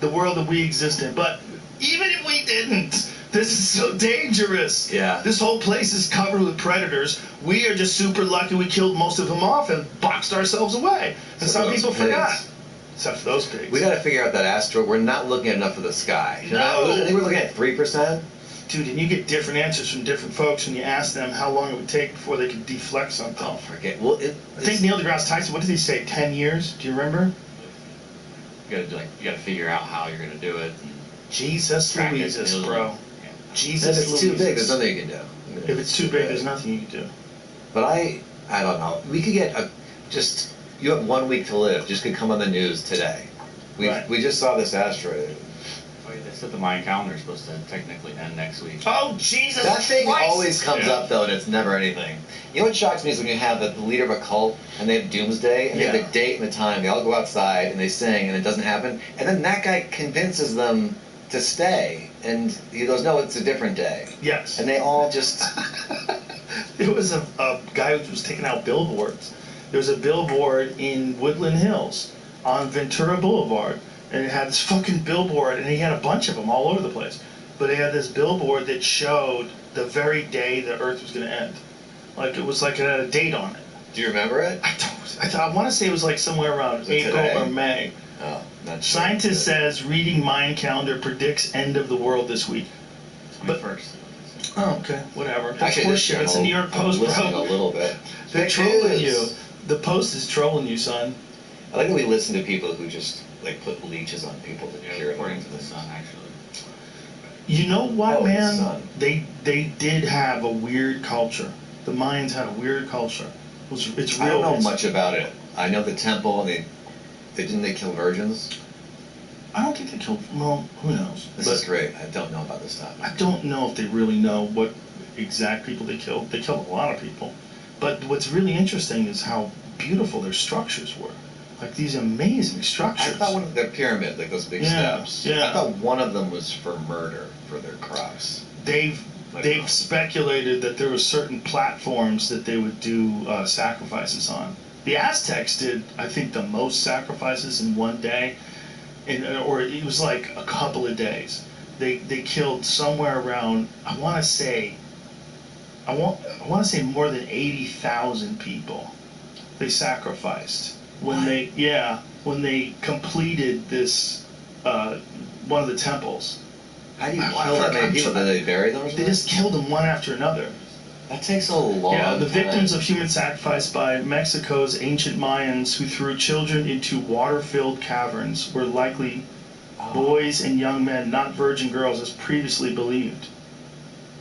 the world that we exist in. But even if we didn't, this is so dangerous. Yeah. This whole place is covered with predators. We are just super lucky we killed most of them off and boxed ourselves away. And some people forgot. Except for those pigs. We got to figure out that asteroid. We're not looking at enough of the sky. No. I think we're looking at 3%. Dude, and you get different answers from different folks when you ask them how long it would take before they could deflect something. Oh, forget. Well, I think Neil deGrasse Tyson, what did he say, 10 years? Do you remember? You gotta figure out how you're gonna do it. Jesus Louises, bro. Yeah. Jesus If it's too big, there's nothing you can do. If it's too big, there's nothing you can do. But I don't know. We could get you have 1 week to live. Just could come on the news today. We just saw this asteroid. They said the Mayan calendar is supposed to technically end next week. Oh, Jesus That thing Christ. always comes up, though, and it's never anything. You know what shocks me is when you have the leader of a cult, and they have doomsday, and they have the date and the time. They all go outside, and they sing, and it doesn't happen. And then that guy convinces them to stay, and he goes, no, it's a different day. Yes. And they all just... There was a guy who was taking out billboards. There was a billboard in Woodland Hills on Ventura Boulevard, and it had this fucking billboard, and he had a bunch of them all over the place. But he had this billboard that showed the very day the Earth was going to end. Like, it was like it had a date on it. Do you remember it? I want to say it was like somewhere around April today? or May. Oh, not sure. Scientist says reading Mayan calendar predicts end of the world this week. But first. Oh, okay, whatever. Actually, Bullshit. It's the New York Post, listening bro. a little bit. They're trolling you. The Post is trolling you, son. I like that we listen to people who just like put leeches on people to cure them. According to the sun, actually. You know what, Oh, man? the sun. They did have a weird culture. The Mayans had a weird culture. It's real. I don't know much about it. I know the temple, and they kill virgins. I don't think they killed. Well, who knows? This is great. I don't know about this topic. I don't know if they really know what exact people they killed. They killed a lot of people. But what's really interesting is how beautiful their structures were. Like these amazing structures. I thought one of their pyramid, like those big steps. Yeah. I thought one of them was for murder for their crops. They've speculated that there were certain platforms that they would do sacrifices on. The Aztecs did, I think, the most sacrifices in one day, or it was like a couple of days. They killed somewhere around, I want to say more than 80,000 people. They sacrificed when they completed this one of the temples. How do you kill that many people? Did they bury them or something? They just killed them one after another. That takes a long time. Yeah, the victims of human sacrifice by Mexico's ancient Mayans who threw children into water-filled caverns were likely boys and young men, not virgin girls as previously believed.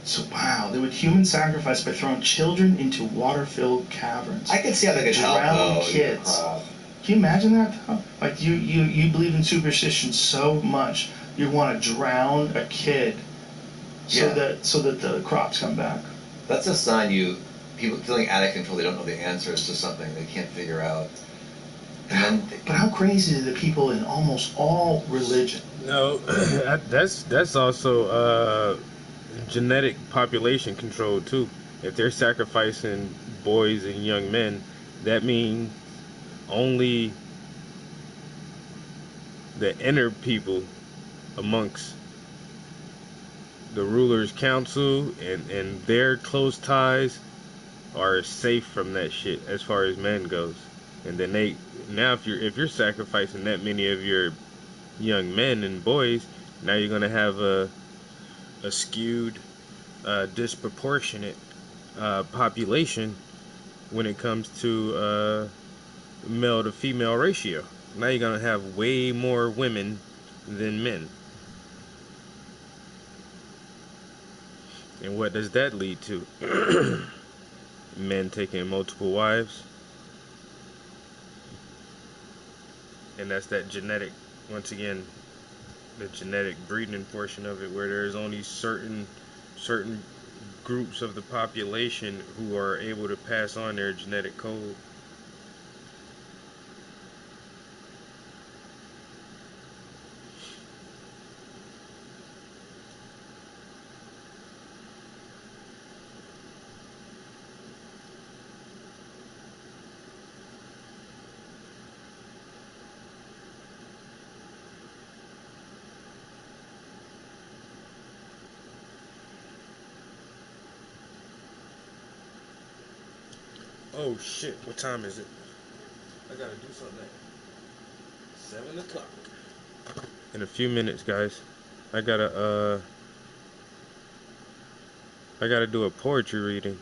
So wow, they would human sacrifice by throwing children into water-filled caverns. I can see how they could help drowning kids. Can you imagine that? Like you believe in superstition so much, you want to drown a kid so that the crops come back. That's a sign people feeling out of control. They don't know the answers to something they can't figure out. And then but how crazy are the people in almost all religion? No, that's also genetic population control too. If they're sacrificing boys and young men, that means only the inner people amongst the ruler's council and their close ties are safe from that shit as far as men goes. And then if you're sacrificing that many of your young men and boys, now you're gonna have a skewed, disproportionate population when it comes to male to female ratio. Now you're gonna have way more women than men. And what does that lead to? Men taking multiple wives. And that's that genetic, once again, the genetic breeding portion of it, where there's only certain groups of the population who are able to pass on their genetic code. Oh shit, what time is it? I gotta do something at 7 o'clock. In a few minutes, guys. I gotta do a poetry reading.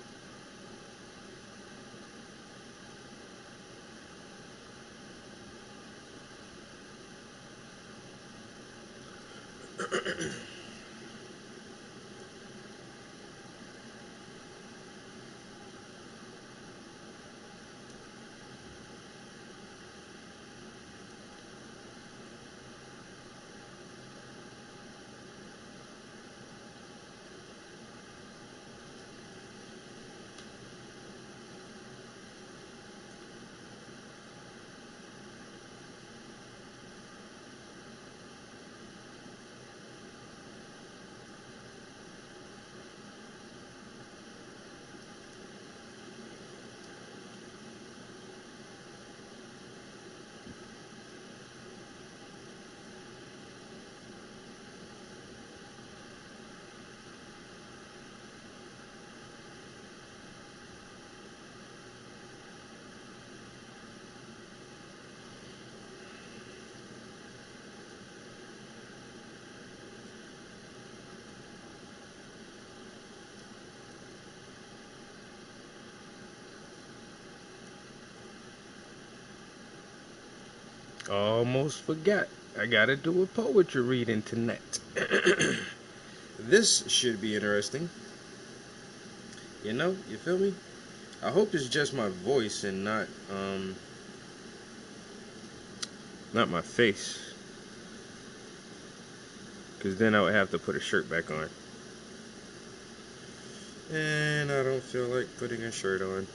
Almost forgot. I gotta do a poetry reading tonight. This should be interesting. You know, you feel me? I hope it's just my voice and not my face. Cause then I would have to put a shirt back on. And I don't feel like putting a shirt on.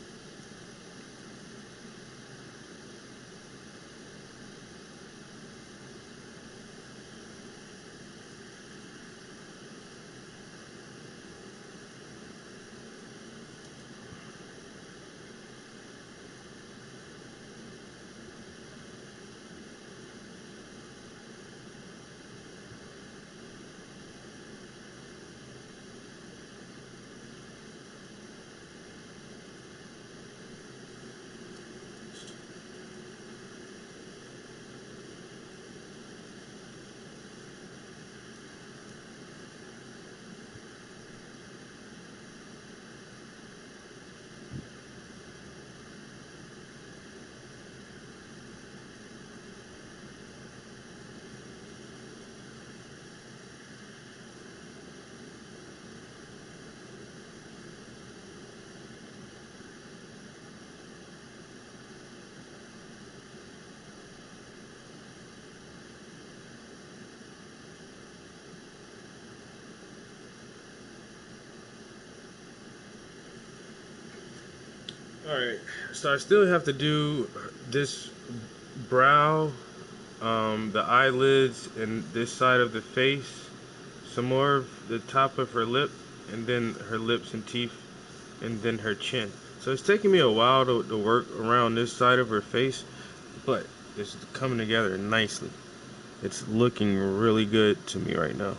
Alright, so I still have to do this brow, the eyelids, and this side of the face, some more of the top of her lip, and then her lips and teeth, and then her chin. So it's taking me a while to work around this side of her face, but it's coming together nicely. It's looking really good to me right now.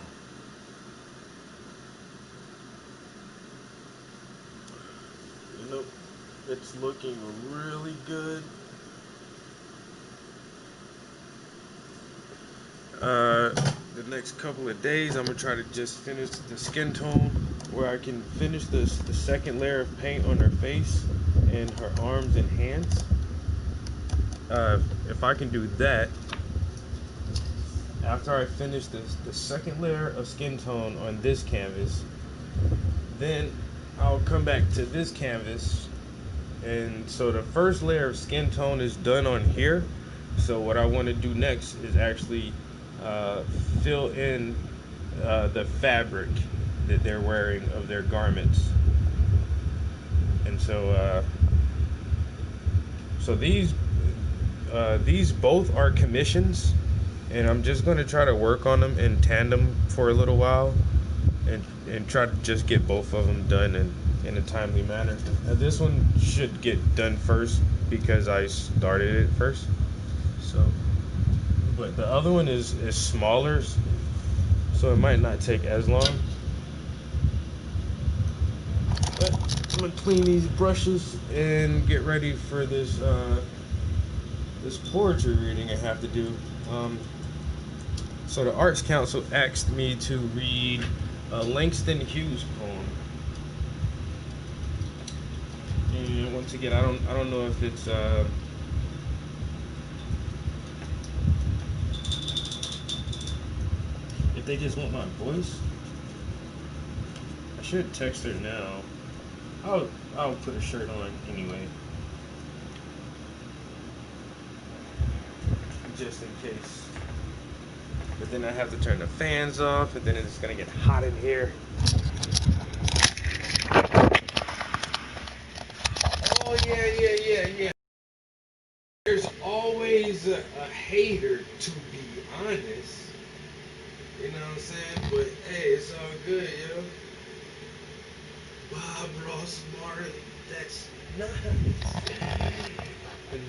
It's looking really good. The next couple of days, I'm gonna try to just finish the skin tone where I can finish the second layer of paint on her face and her arms and hands. If I can do that, after I finish the second layer of skin tone on this canvas, then I'll come back to this canvas. And so the first layer of skin tone is done on here. So what I want to do next is actually fill in the fabric that they're wearing of their garments. And so these both are commissions, and I'm just going to try to work on them in tandem for a little while, and try to just get both of them done in a timely manner. Now this one should get done first because I started it first. So, but the other one is smaller, so it might not take as long. But I'm gonna clean these brushes and get ready for this this poetry reading I have to do. So the Arts Council asked me to read Langston Hughes poem, and once again, I don't know if it's if they just want my voice. I should text her now. I'll put a shirt on anyway, just in case. But then I have to turn the fans off, and then it's gonna get hot in here. Oh yeah. There's always a hater, to be honest. You know what I'm saying? But hey, it's all good, yo. Bob Ross Marley, that's nice.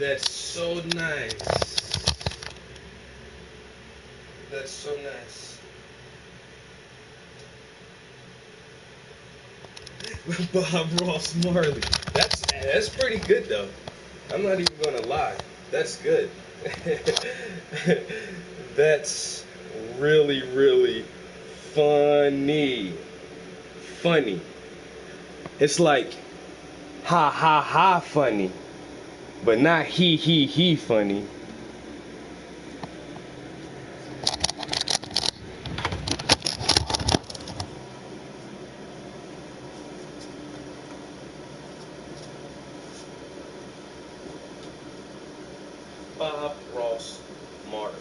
That's so nice. That's so nice. Bob Ross Marley. That's pretty good though. I'm not even gonna lie. That's good. That's really, really funny. Funny. It's like ha ha ha funny, but not he funny. Bob Ross Marley.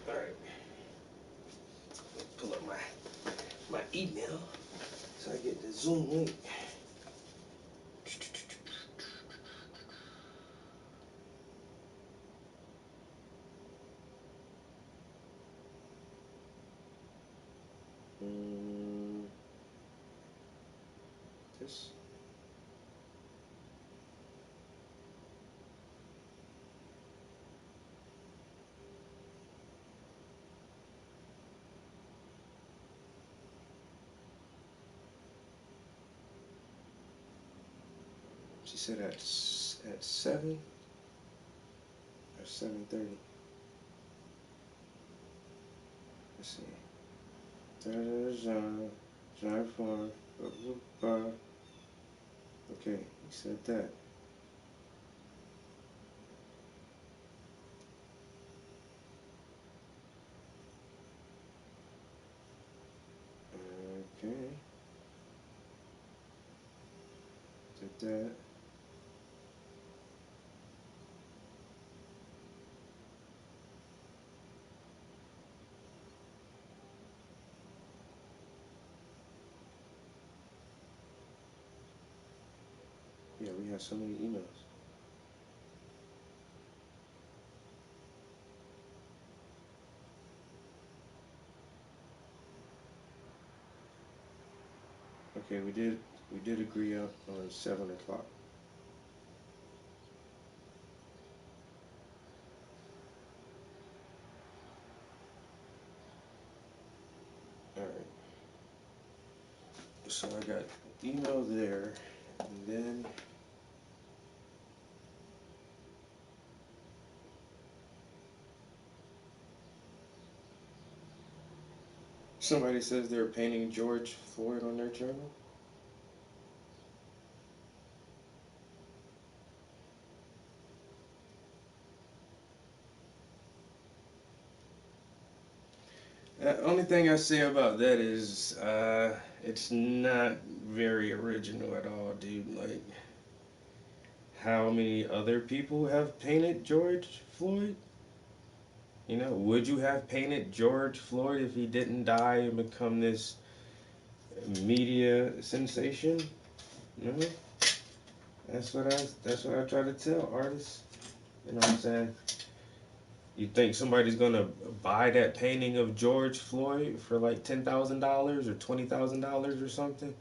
Alright. Pull up my email so I get the Zoom link. This. She said at 7 or 7:30. Let's see. John Farm. Okay, he said that. Okay. Did that. Yeah, we have so many emails. Okay, we did agree on 7 o'clock. Alright. So I got email there, and then somebody says they're painting George Floyd on their journal. Only thing I say about that is it's not very original at all, dude. Like, how many other people have painted George Floyd? You know, would you have painted George Floyd if he didn't die and become this media sensation? No. That's what I try to tell artists. You know what I'm saying? You think somebody's gonna buy that painting of George Floyd for like $10,000 or $20,000 or something?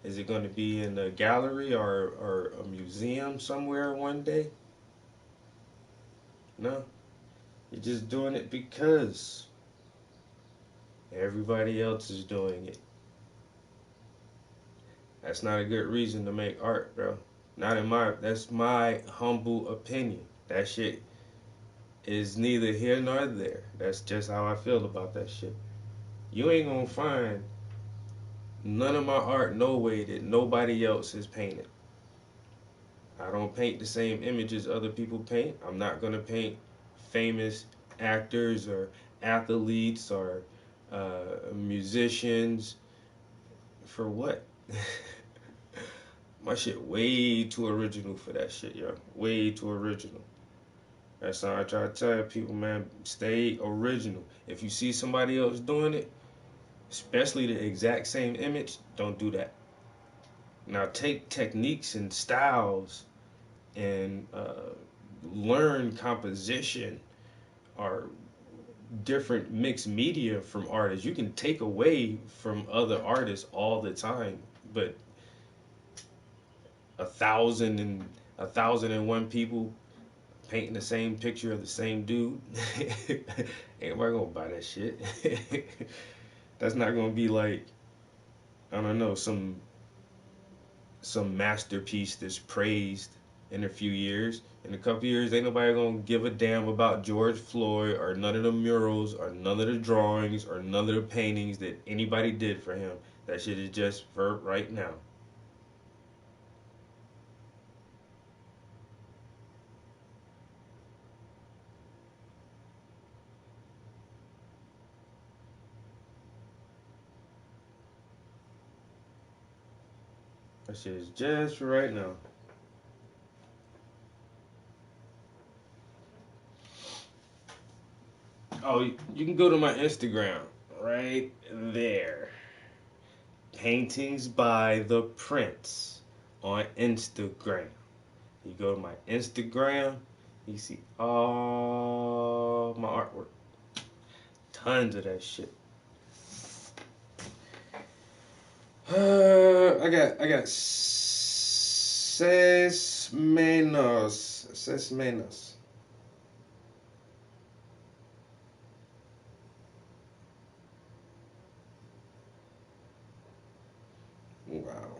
Is it gonna be in a gallery or a museum somewhere one day? No. You're just doing it because everybody else is doing it. That's not a good reason to make art, bro. That's my humble opinion. That shit is neither here nor there. That's just how I feel about that shit. You ain't gonna find none of my art no way that nobody else has painted. I don't paint the same images other people paint. I'm not gonna paint famous actors or athletes or musicians. For what? My shit way too original for that shit, yo. Way too original. That's how I try to tell people, man, stay original. If you see somebody else doing it, especially the exact same image, don't do that. Now take techniques and styles and learn composition or different mixed media from artists. You can take away from other artists all the time, but 1,001 people painting the same picture of the same dude, ain't nobody gonna buy that shit. That's not gonna be like, I don't know, some masterpiece that's praised in a few years. In a couple years, ain't nobody gonna give a damn about George Floyd or none of the murals or none of the drawings or none of the paintings that anybody did for him. That shit is just for right now. That shit is just for right now. Oh, you can go to my Instagram right there. Paintings by the Prince on Instagram. You go to my Instagram, you see all my artwork. Tons of that shit. I got seis menos. Wow.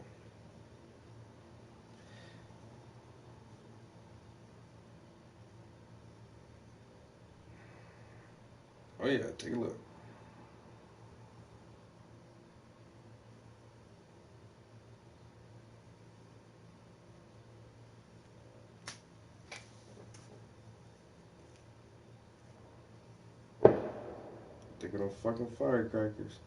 Oh yeah, take a look. Thinking of fucking firecrackers.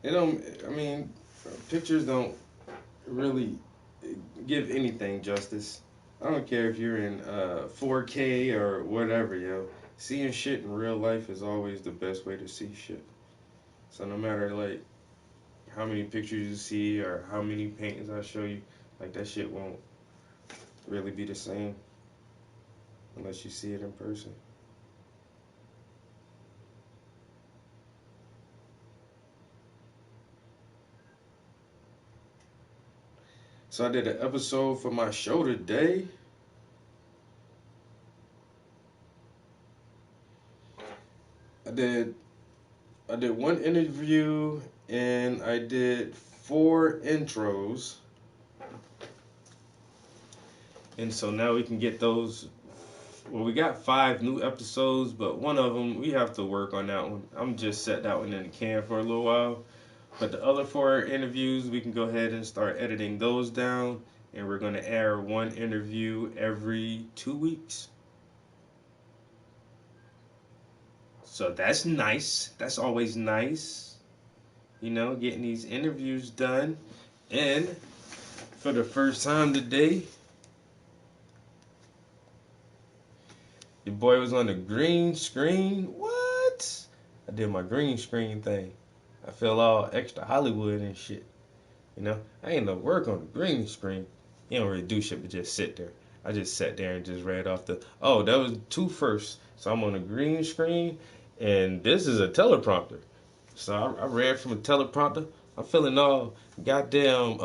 It don't. I mean, pictures don't really give anything justice. I don't care if you're in 4K or whatever, yo. Seeing shit in real life is always the best way to see shit. So no matter like how many pictures you see or how many paintings I show you, like that shit won't really be the same unless you see it in person. So I did an episode for my show today. I did one interview and I did 4 intros. And so now we can get those. Well, we got 5 new episodes, but one of them, we have to work on that one. I'm just set that one in the can for a little while. But the other 4 interviews, we can go ahead and start editing those down. And we're going to air 1 interview every 2 weeks. So that's nice. That's always nice. You know, getting these interviews done. And for the first time today, your boy was on the green screen. What? I did my green screen thing. I feel all extra Hollywood and shit. You know, I ain't no work on the green screen. You don't really do shit but just sit there. I just sat there and just read off the, oh, that was 2 firsts. So I'm on the green screen, and this is a teleprompter. So I read from a teleprompter. I'm feeling all goddamn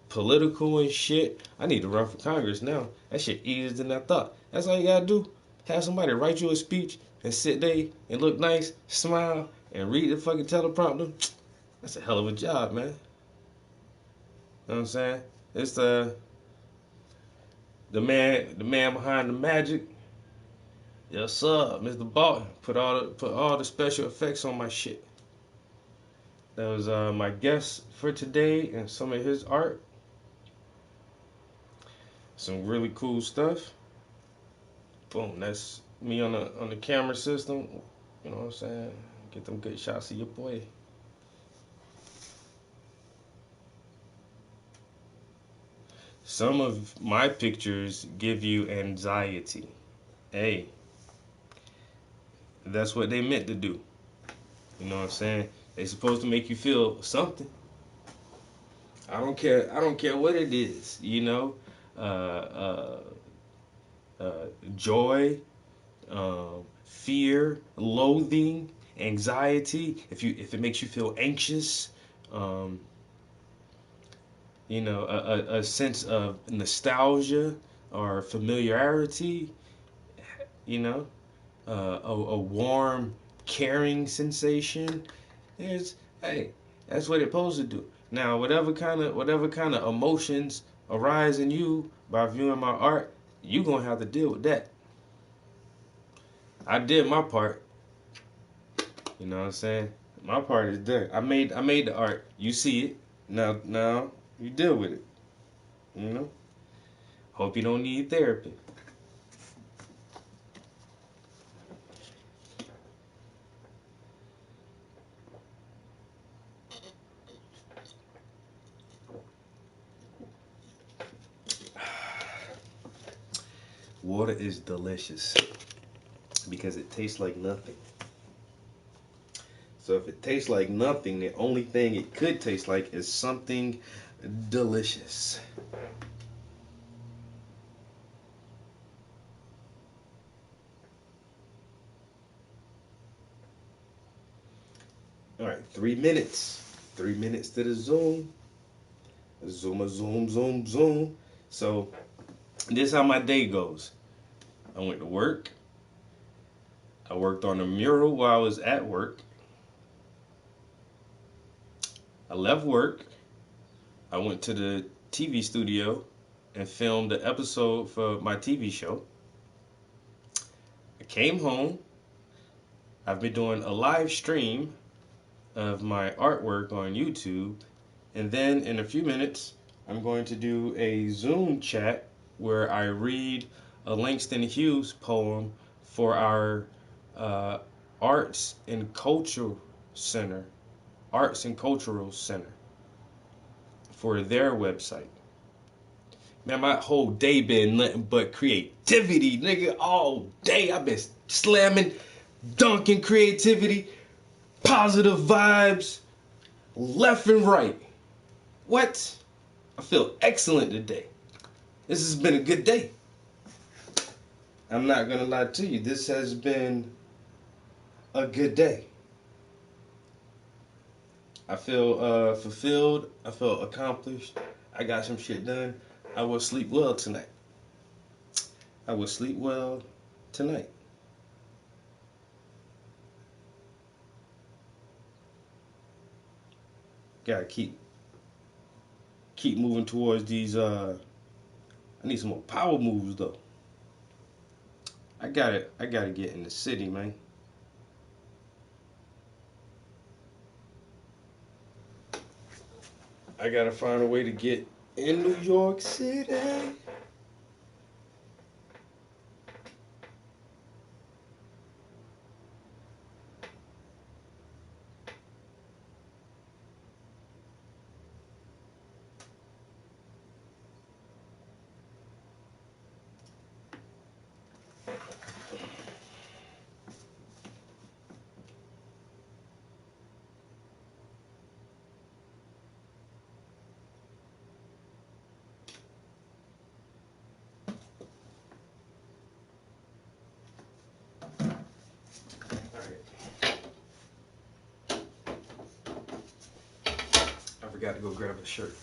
political and shit. I need to run for Congress now. That shit easier than I thought. That's all you gotta do. Have somebody write you a speech and sit there and look nice, smile, and read the fucking teleprompter. That's a hell of a job, man. You know what I'm saying? It's the man behind the magic. Yes, sir, Mr. Barton. Put all the special effects on my shit. That was my guest for today and some of his art. Some really cool stuff. Boom, that's me on the camera system. You know what I'm saying? Get them good shots of your boy. Some of my pictures give you anxiety. Hey, that's what they meant to do. You know what I'm saying? They supposed to make you feel something. I don't care what it is. You know, joy, fear, loathing, anxiety. If it makes you feel anxious, you know, a sense of nostalgia or familiarity. You know, a warm, caring sensation. Hey, that's what it's supposed to do. Now, whatever kind of emotions arise in you by viewing my art, you gonna have to deal with that. I did my part. You know what I'm saying? My part is done. I made the art. You see it. Now you deal with it. You know? Hope you don't need therapy. Water is delicious because it tastes like nothing. So if it tastes like nothing, the only thing it could taste like is something delicious. All right, 3 minutes. 3 minutes to the Zoom. Zoom. So this is how my day goes. I went to work. I worked on a mural while I was at work. I left work. I went to the TV studio and filmed the episode for my TV show. I came home. I've been doing a live stream of my artwork on YouTube. And then in a few minutes, I'm going to do a Zoom chat where I read a Langston Hughes poem for our Arts and Cultural Center for their website. Man, my whole day been nothing but creativity, nigga. All day I've been slamming, dunking creativity, positive vibes, left and right. What? I feel excellent today. This has been a good day. I'm not gonna lie to you. This has been a good day. I feel fulfilled. I feel accomplished. I got some shit done. I will sleep well tonight. Gotta keep moving towards these I need some more power moves though. I gotta get in the city, man. I gotta find a way to get in New York City. I forgot to go grab a shirt.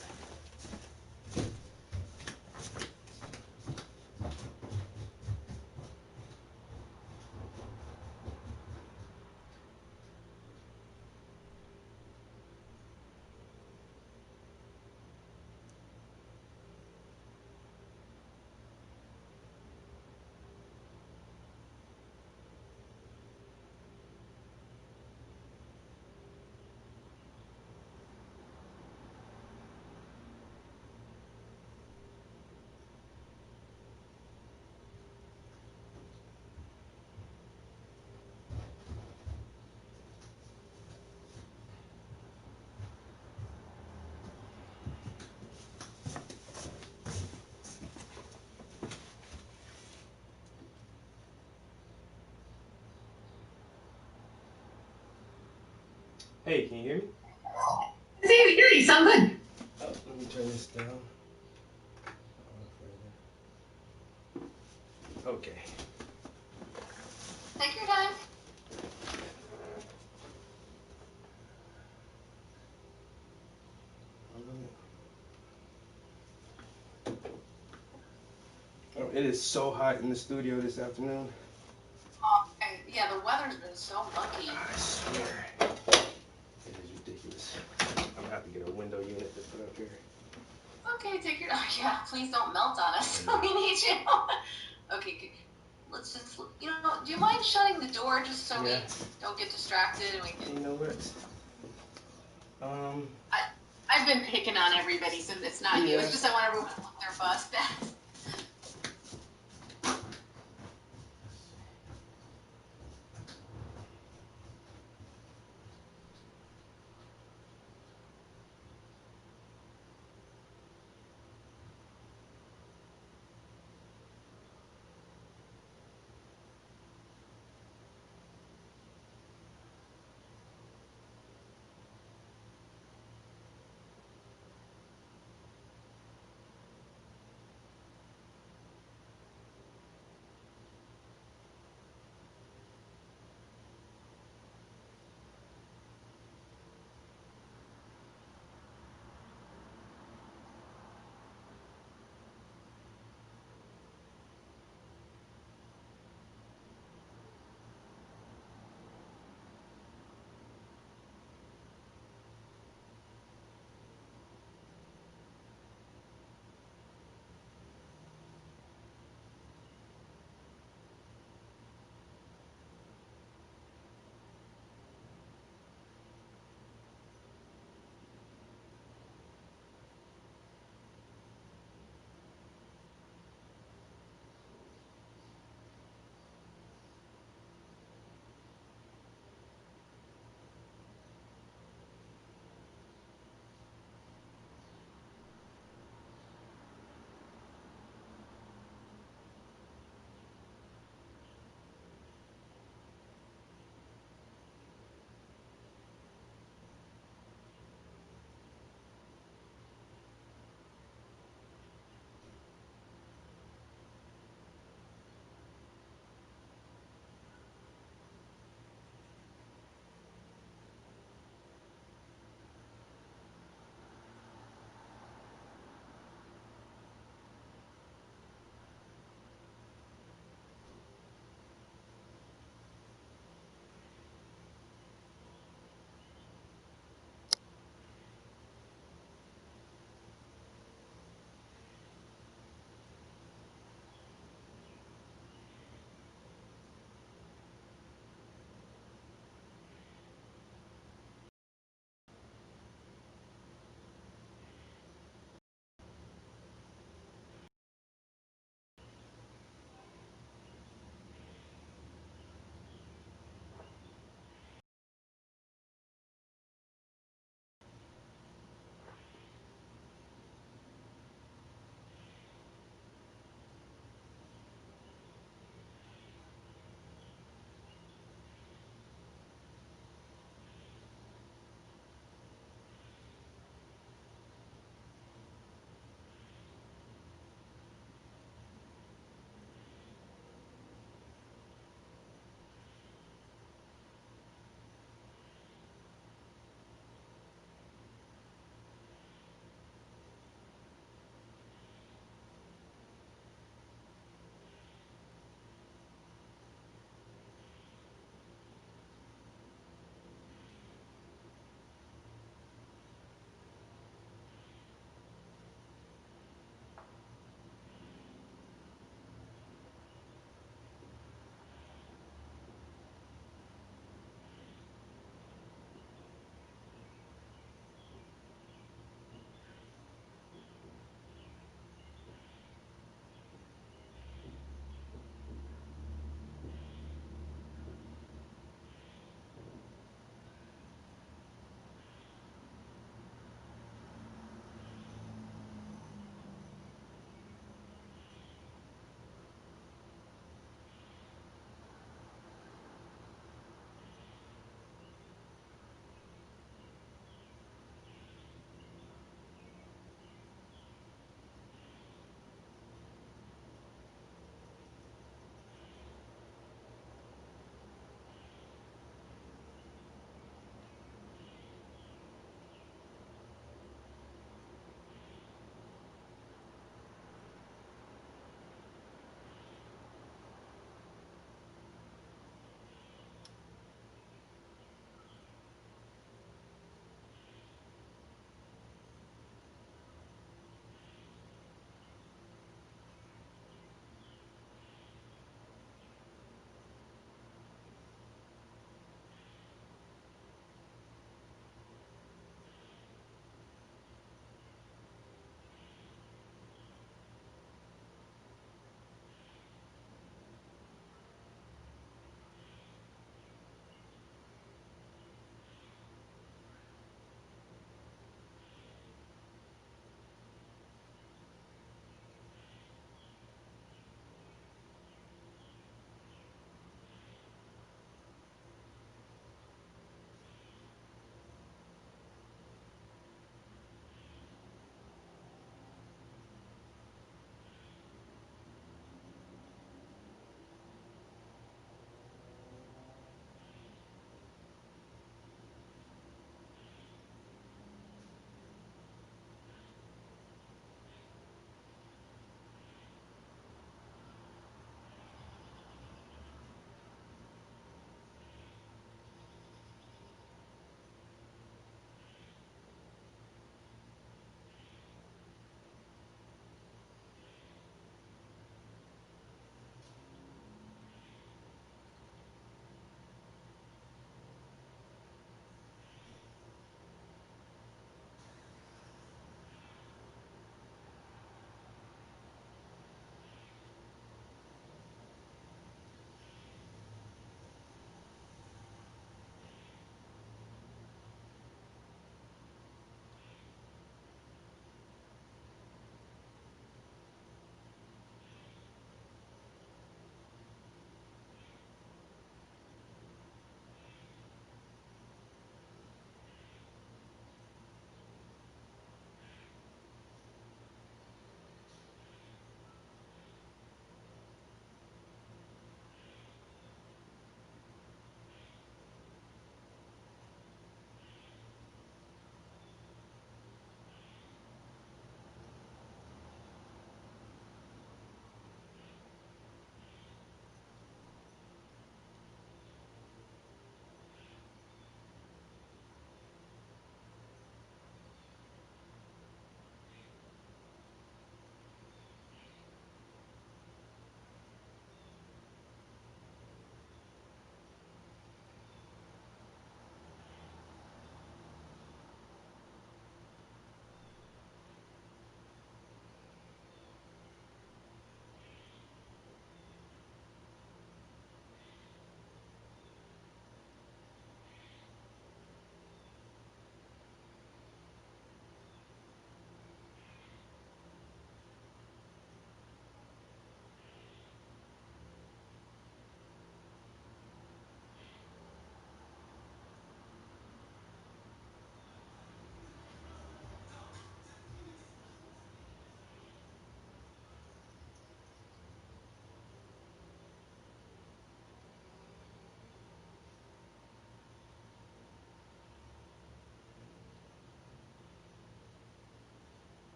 Hey, can you hear me? See, you hear you sound good. Oh, let me turn this down. Okay. Take your time. Oh, it is so hot in the studio this afternoon. And yeah, the weather's been so mucky. I swear. It is ridiculous. I'm gonna have to get a window unit to put up here. Okay, take your. Oh, yeah, please don't melt on us. We need you. Okay, good. Let's just. Do you mind shutting the door just so we don't get distracted and we can. You know what? I've been picking on everybody, so it's not you. It's just I want everyone to look their best.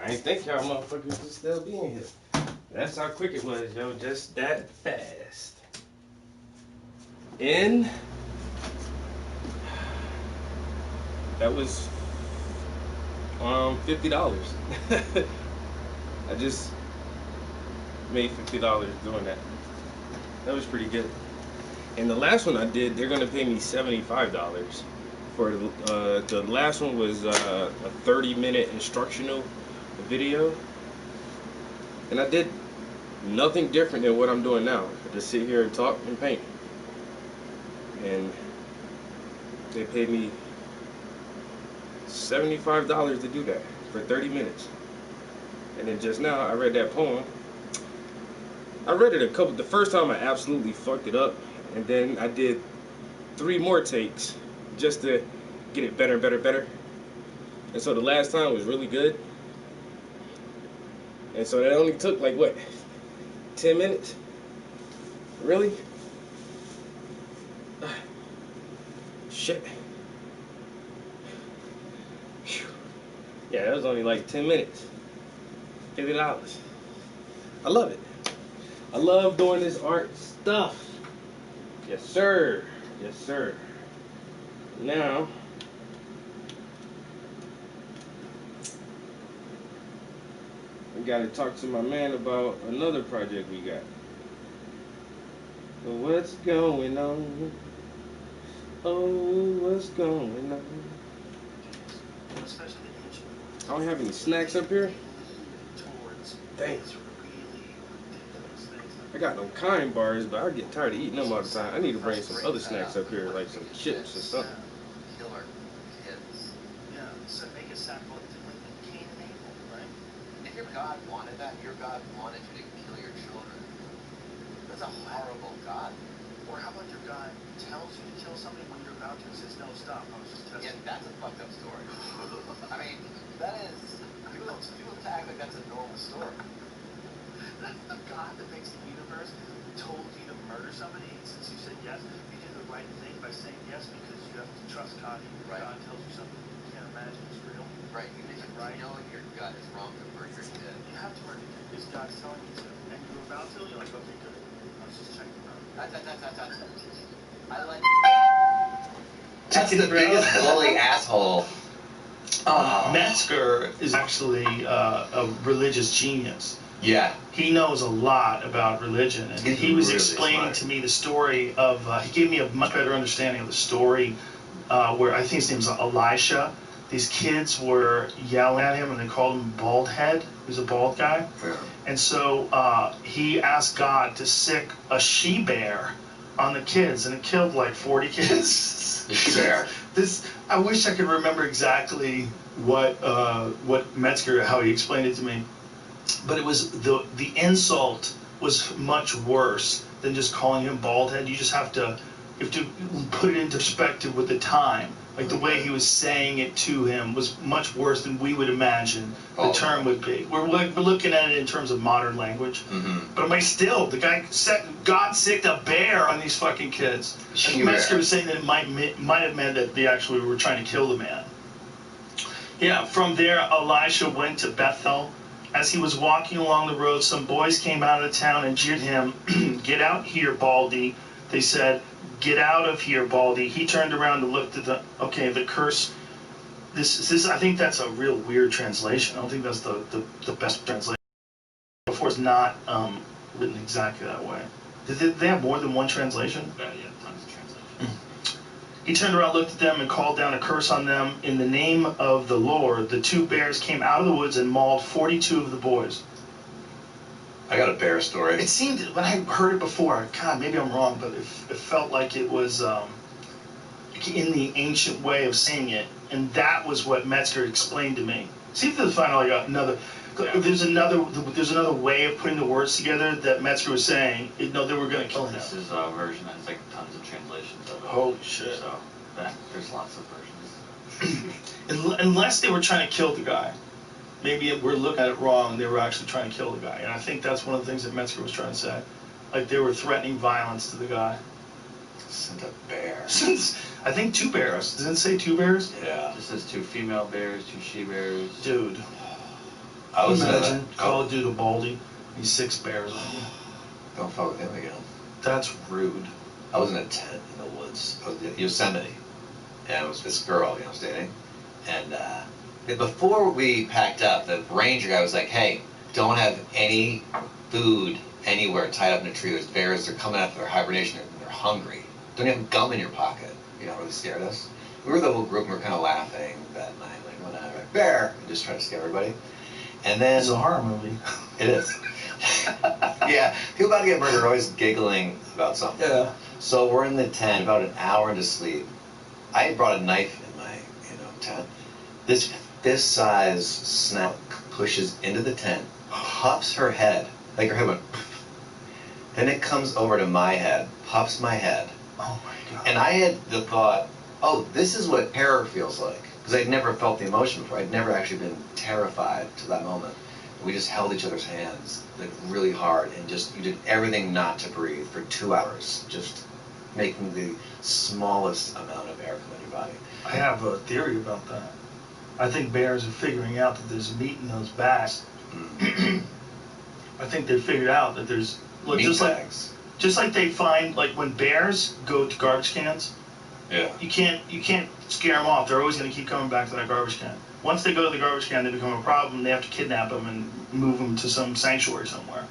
I ain't think y'all motherfuckers would still be in here. That's how quick it was, yo. Just that fast. And that was $50. I just made $50 doing that. That was pretty good. And the last one I did, they're gonna pay me $75 for the last one was a 30-minute instructional video, and I did nothing different than what I'm doing now. I just sit here and talk and paint, and they paid me $75 to do that for 30 minutes. And then just now I read that poem. I read it the first time I absolutely fucked it up, and then I did 3 more takes just to get it better, better, better. And so the last time was really good. And so that only took like what, 10 minutes? Really? Shit. Whew. Yeah, that was only like 10 minutes. $50. I love it. I love doing this art stuff. Yes, sir. Yes, sir. Now, we gotta talk to my man about another project we got. What's going on? Oh, what's going on? I don't have any snacks up here. Dang. I got no kind bars, but I get tired of eating them all the time. I need to bring some other snacks up here, like some chips or something. Killer kids. Yeah, so make a sacrifice like Cain and Abel, right? If your God wanted that, your God wanted you to kill your children. That's a horrible God. Or how about your God tells you to kill somebody when you're about to and says, no, stop, I was just testing. Yeah, that's a fucked up story. I mean, that is, people act like that's a normal story. That's the God that makes the universe told you to murder somebody, and since you said yes, you did the right thing by saying yes because you have to trust God. Right. God tells you something you can't imagine is real. Right. You know your gut is wrong to murder your kid. You have to murder your kid because God's telling you to, and you're about to. You're like, okay, good. I was just checking out. I like. That's the biggest bully asshole. Metzger is actually a religious genius. Yeah. He knows a lot about religion, and he was really explaining to me the story of. He gave me a much better understanding of the story, where I think his name's Elisha. These kids were yelling at him, and they called him bald head. He was a bald guy, and so he asked God to sick a she-bear on the kids, and it killed like 40 kids. The she-bear. I wish I could remember exactly what Metzger, how he explained it to me. But it was the insult was much worse than just calling him bald head. You have to put it into perspective with the time. Like the way he was saying it to him was much worse than we would imagine the term would be. We're looking at it in terms of modern language. Mm-hmm. But the guy God sicked a bear on these fucking kids. And Metzger was saying that it might have meant that they actually were trying to kill the man. Yeah, from there Elisha went to Bethel. As he was walking along the road, some boys came out of the town and jeered him. "Get out here, Baldy." They said, "Get out of here, Baldy." He turned around and looked at the curse. This I think that's a real weird translation. I don't think that's the best translation. Before it's not written exactly that way. Did they have more than one translation? Yeah, tons of translations. He turned around, looked at them, and called down a curse on them. In the name of the Lord, the 2 bears came out of the woods and mauled 42 of the boys. I got a bear story. It seemed, when I heard it before, God, maybe I'm wrong, but it felt like it was in the ancient way of saying it, and that was what Metzger explained to me. See if there's finally another. There's another way of putting the words together that Metzger was saying. No, they were going to kill him. This is a version that's like tons of translations of it. Holy shit! So there's lots of versions. Unless they were trying to kill the guy. Maybe we're looking at it wrong. They were actually trying to kill the guy, and I think that's one of the things that Metzger was trying to say. Like they were threatening violence to the guy. Sent a bear. I think 2 bears. Does it say 2 bears? Yeah. It says 2 female bears, 2 she bears. Dude. I was Imagine call a dude a baldy. He's 6 bears on you. Don't fuck with him again. That's rude. I was in a tent in the woods. I was in Yosemite, and it was this girl, I was dating, and before we packed up, the ranger guy was like, "Hey, don't have any food anywhere tied up in a tree. There's bears. They're coming out of their hibernation. They're hungry. Don't have gum in your pocket." You know, really scared us. We were the whole group. And we were kind of laughing that night, like, "Whatever, like, bear," and just trying to scare everybody. And then It's a horror movie. It is. Yeah, people about to get murdered are always giggling about something. Yeah. So we're in the tent, about an hour into sleep. I had brought a knife in my, tent. This fist-sized snout pushes into the tent, pops her head, like her head went. Then it comes over to my head, pops my head. Oh my god. And I had the thought, oh, this is what terror feels like. Because I'd never felt the emotion before. I'd never actually been terrified to that moment. We just held each other's hands, like, really hard, and just, you did everything not to breathe for 2 hours, just making the smallest amount of air come in your body. I have a theory about that. I think bears are figuring out that there's meat in those bags. I think they figured out that there's look, Meat just bags. like they find, like, when bears go to garbage cans, Yeah. you can't scare them off. They're always going to keep coming back to that garbage can. Once they go to the garbage can, they become a problem. They have to kidnap them and move them to some sanctuary somewhere.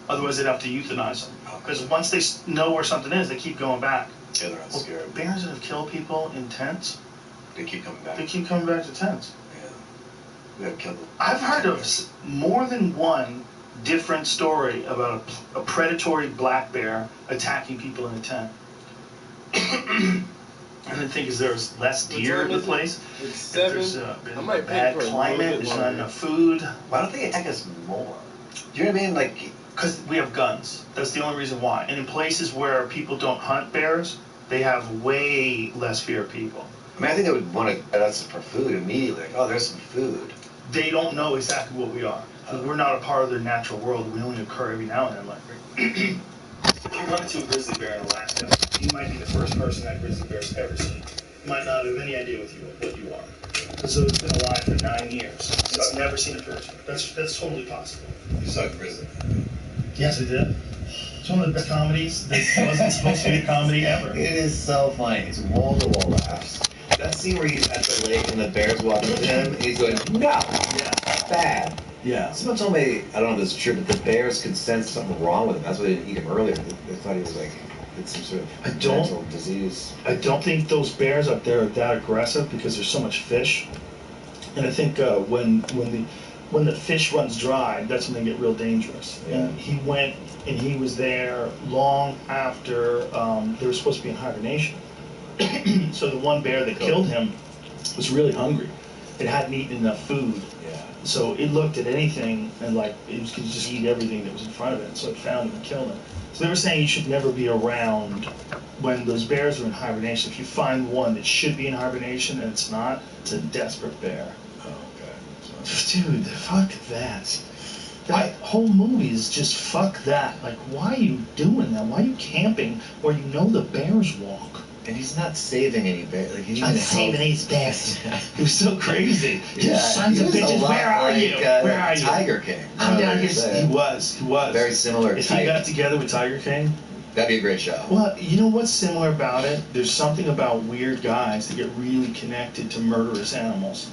Otherwise, they'd have to euthanize them. Because once they know where something is, they keep going back. Yeah, they're not scared. Bears that have killed people in tents, They keep coming back. they keep coming back to tents. Yeah. We have killed them. I've heard of more than one different story about a predatory black bear attacking people in a tent. I didn't think there's less deer in the place. It's 7. There's been I might pay bad for it a climate, little bit there's not longer. enough food. Why don't they attack us more? Do you know what I mean? Like, Because we have guns. That's the only reason why. And in places where people don't hunt bears, they have way less fear of people. I mean, I think they would want to get us for food immediately. Like, oh, there's some food. They don't know exactly what we are. We're not a part of their natural world. We only occur every now and then. Like, if you run into a grizzly bear in Alaska, you might be the first person that grizzly bear's ever seen. You might not have any idea what you are. Because it's been alive for 9 years. It's never seen a person. That's totally possible. You saw Grizzly. Yes, I did. It's one of the best comedies that wasn't supposed to be a comedy ever. It is so funny. It's wall-to-wall laughs. That scene where he's at the lake and the bear's walking to him, and he's going, no, Yeah. bad. Yeah. Someone told me, I don't know if this is true, but the bears could sense something wrong with him. That's why they didn't eat him earlier. They thought he was like, had some sort of mental disease. I don't think those bears up there are that aggressive because there's so much fish. And I think when the fish runs dry, that's when they get real dangerous. Yeah. And he went and he was there long after they were supposed to be in hibernation. So the one bear that killed him was really hungry. It hadn't eaten enough food. Yeah. So it looked at anything and like it was going to just eat everything that was in front of it. So it found him and killed him. So they were saying you should never be around when those bears are in hibernation. If you find one that should be in hibernation and it's not, it's a desperate bear. Oh, okay. Dude, fuck that. That whole movie is just fuck that. Like, why are you doing that? Why are you camping where you know the bears walk? And he's not saving any bears. Like, he's I'm saving these bears. He was so crazy. You sons he of was a bitches, lot where are like, you? Where are you? Tiger King. I'm Oh, down there here. you He go. was. Very similar If type. he got together with Tiger King, That'd be a great show. well, you know what's similar about it? There's something about weird guys that get really connected to murderous animals.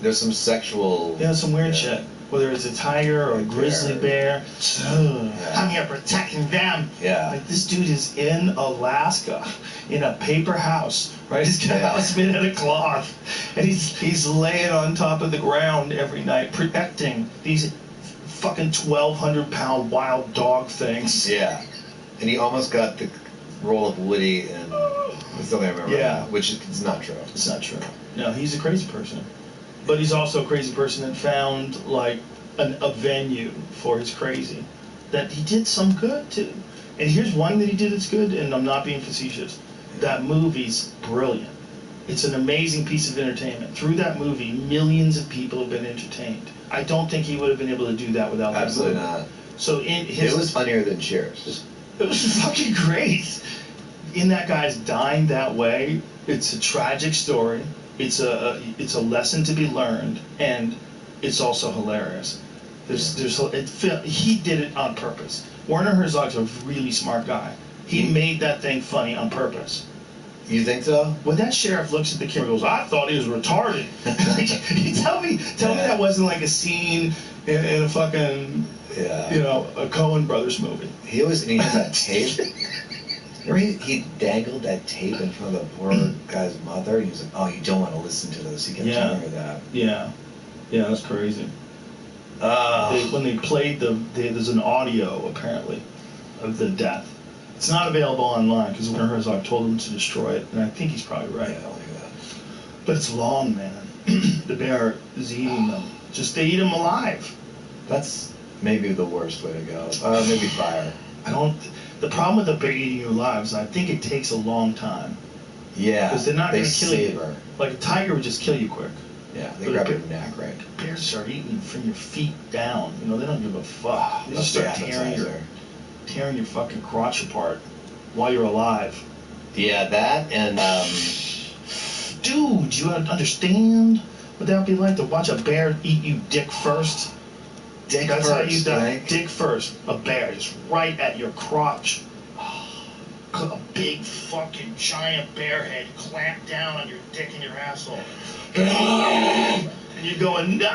There's some sexual. Yeah, some weird shit. Whether it's a tiger or a grizzly bear. I'm here protecting them. Yeah. Like, this dude is in Alaska in a paper house, right? His house made out of cloth. And he's laying on top of the ground every night protecting these fucking 1,200-pound wild dog things. Yeah. And he almost got the role of Woody in something I remember. Yeah. Which is not true. It's not true. No, he's a crazy person. But he's also a crazy person that found, like, a venue for his crazy. That he did some good, too. And here's one that he did that's good, and I'm not being facetious. That movie's brilliant. It's an amazing piece of entertainment. Through that movie, millions of people have been entertained. I don't think he would have been able to do that without that movie. Absolutely not. So in his... It was funnier than Cheers. It was fucking great. In that guy's dying that way, it's a tragic story. It's a lesson to be learned, and it's also hilarious. He did it on purpose. Werner Herzog's a really smart guy. He made that thing funny on purpose. You think so? When that sheriff looks at the camera and goes, I thought he was retarded. Tell me that wasn't like a scene in a fucking, a Coen Brothers movie. He had that tape. Remember he dangled that tape in front of the poor guy's mother? And he was like, oh, you don't want to listen to this. He kept telling her that. Yeah, that's crazy. When they played there's an audio, apparently, of the death. It's not available online because Werner Herzog told him to destroy it, and I think he's probably right. Yeah. But it's long, man. The bear is eating them. They eat them alive. That's maybe the worst way to go. Maybe fire. The problem with the bear eating you alive is I think it takes a long time. Yeah. Because they're not going to kill you. Savor. Like a tiger would just kill you quick. Yeah, they grab your neck, right? Bears start eating from your feet down. They don't give a fuck. They just start tearing your fucking crotch apart while you're alive. Yeah, that and dude, you understand what that would be like to watch a bear eat you dick first? That's how you die. Right? Dick first. A bear just right at your crotch. A big fucking giant bear head clamped down on your dick and your asshole. And you're going, no!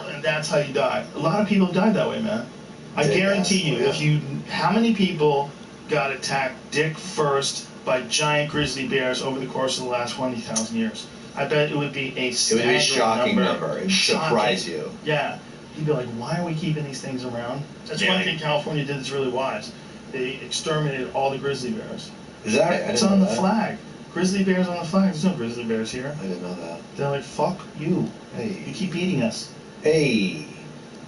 And that's how you die. A lot of people died that way, man. I guarantee you, how many people got attacked dick first by giant grizzly bears over the course of the last 20,000 years? I bet it would be a shocking number. It would surprise you. Yeah. You'd be like, why are we keeping these things around? That's one thing California did that's really wise. They exterminated all the grizzly bears. Is that right? It's on the flag. Grizzly bears on the flag. There's no grizzly bears here. I didn't know that. They're like, fuck you. Hey. You keep eating us. Hey.